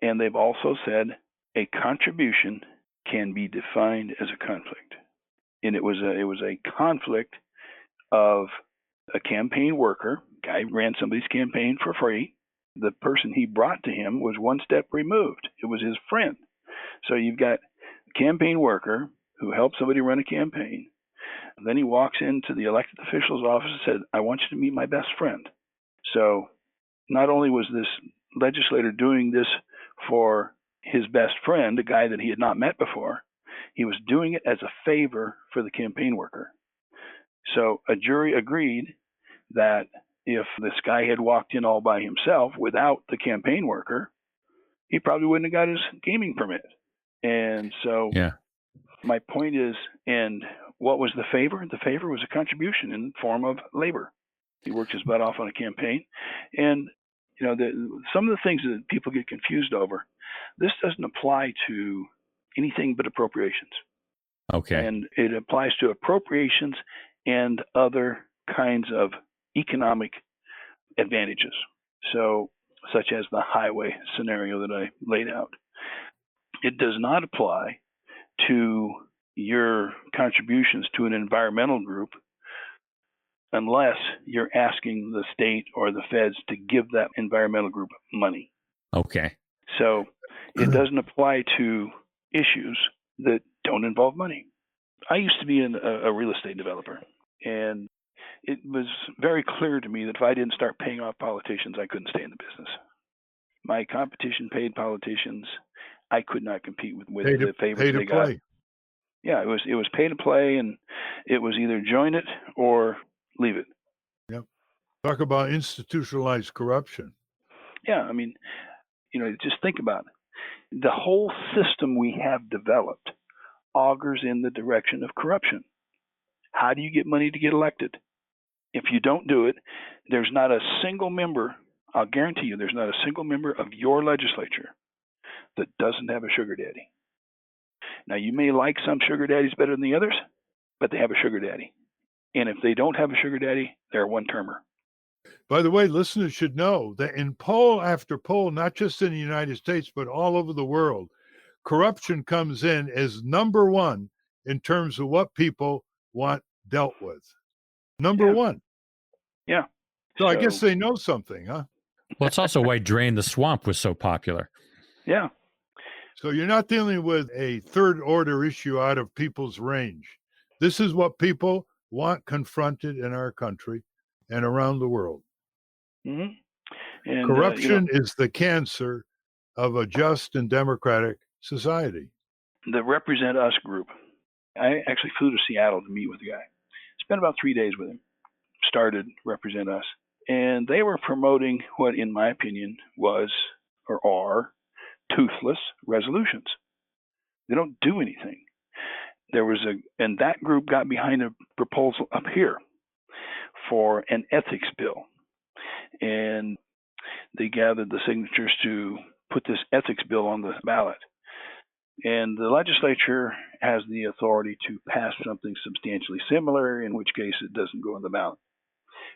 And they've also said a contribution can be defined as a conflict. And it was a conflict of a campaign worker. Guy ran somebody's campaign for free. The person he brought to him was one step removed. It was his friend. So you've got a campaign worker who helped somebody run a campaign. Then he walks into the elected official's office and said, I want you to meet my best friend. So not only was this legislator doing this for his best friend, a guy that he had not met before, he was doing it as a favor for the campaign worker. So a jury agreed that if this guy had walked in all by himself without the campaign worker, he probably wouldn't have got his gaming permit. And so my point is, and what was the favor? The favor was a contribution in the form of labor. He worked his butt off on a campaign. And, you know, some of the things that people get confused over, this doesn't apply to anything but appropriations. Okay. And it applies to appropriations and other kinds of economic advantages. So, such as the highway scenario that I laid out. It does not apply to your contributions to an environmental group unless you're asking the state or the feds to give that environmental group money. Okay. So it doesn't apply to issues that don't involve money. I used to be a real estate developer, and it was very clear to me that if I didn't start paying off politicians, I couldn't stay in the business. My competition paid politicians. I could not compete with the favors they got. Yeah, it was pay to play, and it was either join it or leave it. Yep. Talk about institutionalized corruption. Yeah, I mean, just think about it. The whole system we have developed augurs in the direction of corruption. How do you get money to get elected? If you don't do it, there's not a single member, I'll guarantee you, there's not a single member of your legislature that doesn't have a sugar daddy. Now, you may like some sugar daddies better than the others, but they have a sugar daddy. And if they don't have a sugar daddy, they're a one-termer. By the way, listeners should know that in poll after poll, not just in the United States, but all over the world, corruption comes in as number one in terms of what people want dealt with. Number one. Yeah. So I guess they know something, huh? Well, it's also why Drain the Swamp was so popular. Yeah. So you're not dealing with a third order issue out of people's range. This is what people want confronted in our country and around the world. Mm-hmm. And, corruption is the cancer of a just and democratic society. The Represent Us group. I actually flew to Seattle to meet with the guy. Spent about 3 days with him. Started Represent Us. And they were promoting what, in my opinion, was or are toothless resolutions. They don't do anything. And that group got behind a proposal up here for an ethics bill. And they gathered the signatures to put this ethics bill on the ballot. And the legislature has the authority to pass something substantially similar, in which case it doesn't go on the ballot,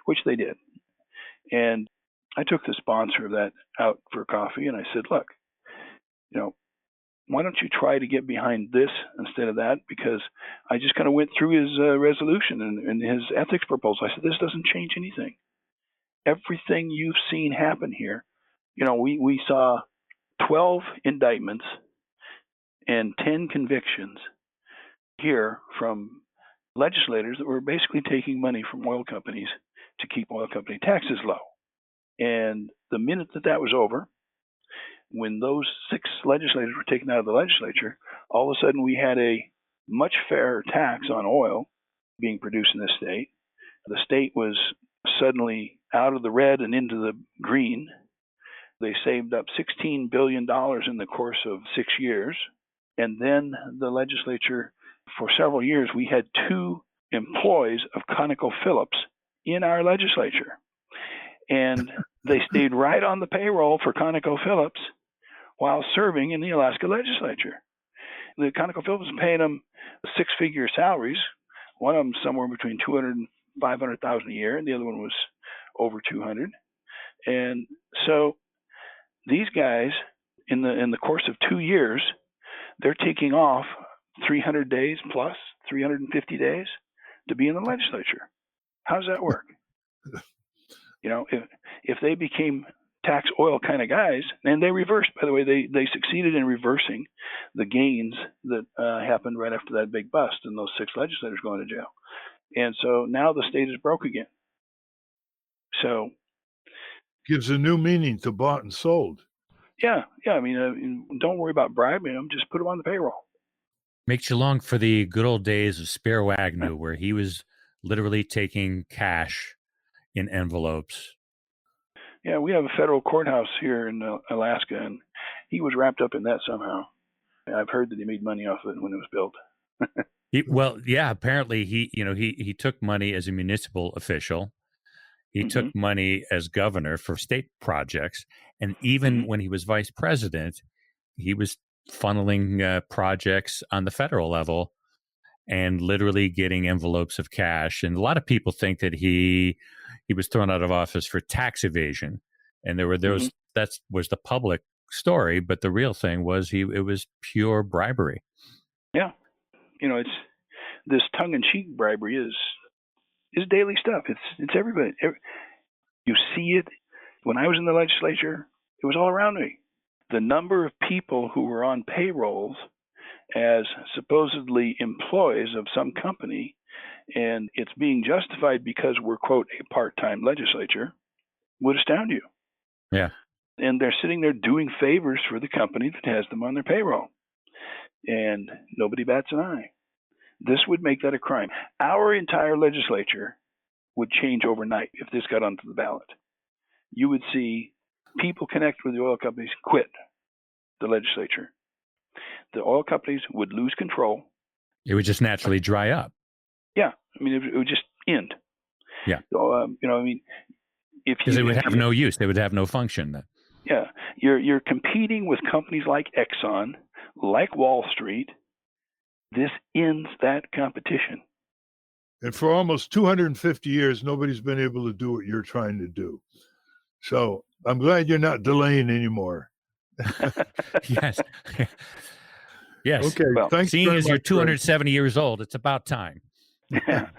which they did. And I took the sponsor of that out for coffee, and I said, look, why don't you try to get behind this instead of that? Because I just kind of went through his resolution and his ethics proposal. I said, this doesn't change anything. Everything you've seen happen here, we saw 12 indictments and 10 convictions here from legislators that were basically taking money from oil companies to keep oil company taxes low. And the minute that was over, when those 6 legislators were taken out of the legislature, all of a sudden we had a much fairer tax on oil being produced in this state. The state was suddenly out of the red and into the green. They saved up $16 billion in the course of 6 years. And then the legislature, for several years, we had 2 employees of ConocoPhillips in our legislature. And they stayed right on the payroll for ConocoPhillips while serving in the Alaska legislature. The ConocoPhillips was paying them 6-figure salaries. One of them somewhere between $200,000 and $500,000 a year, and the other one was over $200,000. And so these guys, in the course of 2 years, they're taking off 300 days plus 350 days to be in the legislature. How does that work? If they became tax oil kind of guys, and they reversed, by the way, they succeeded in reversing the gains that happened right after that big bust and those 6 legislators going to jail. And so now the state is broke again. So gives a new meaning to bought and sold. Yeah. I mean, don't worry about bribing them. Just put them on the payroll. Makes you long for the good old days of Spiro Agnew, where he was literally taking cash in envelopes. Yeah, we have a federal courthouse here in Alaska, and he was wrapped up in that somehow. I've heard that he made money off of it when it was built. Apparently he took money as a municipal official. He took money as governor for state projects. And even when he was vice president, he was funneling projects on the federal level and literally getting envelopes of cash. And a lot of people think that he was thrown out of office for tax evasion. And there was that was the public story, but the real thing was it was pure bribery. Yeah. It's this tongue-in-cheek bribery is It's daily stuff. It's everybody. You see it. When I was in the legislature, it was all around me. The number of people who were on payrolls as supposedly employees of some company, and it's being justified because we're, quote, a part-time legislature, would astound you. Yeah. And they're sitting there doing favors for the company that has them on their payroll. And nobody bats an eye. This would make that a crime. Our entire legislature would change overnight if this got onto the ballot. You would see people connected with the oil companies quit the legislature. The oil companies would lose control. It would just naturally dry up. Yeah. I mean, it would just end. Yeah. So, Because they would have no use. They would have no function then. Yeah. You're competing with companies like Exxon, like Wall Street. This ends that competition. And for almost 250 years, nobody's been able to do what you're trying to do. So I'm glad you're not delaying anymore. Yes. Yes. Okay. Well, thanks. Seeing very as you're much, 270 years old, it's about time. Yeah.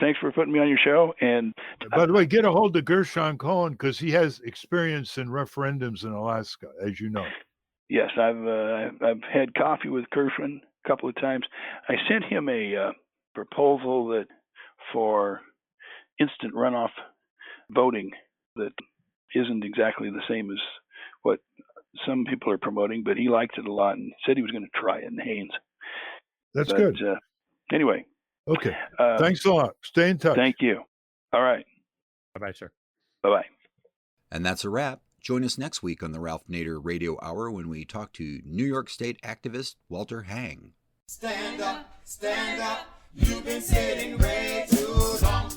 Thanks for putting me on your show. And By the way, get a hold of Gershon Cohen because he has experience in referendums in Alaska, as you know. yes, I've had coffee with Gershon a couple of times. I sent him a proposal that for instant runoff voting that isn't exactly the same as what some people are promoting, but he liked it a lot and said he was going to try it in Haines. That's good. Anyway. Okay. Thanks a lot. Stay in touch. Thank you. All right. Bye-bye, sir. Bye-bye. And that's a wrap. Join us next week on the Ralph Nader Radio Hour when we talk to New York State activist Walter Hang. Stand up, you've been sitting way too long.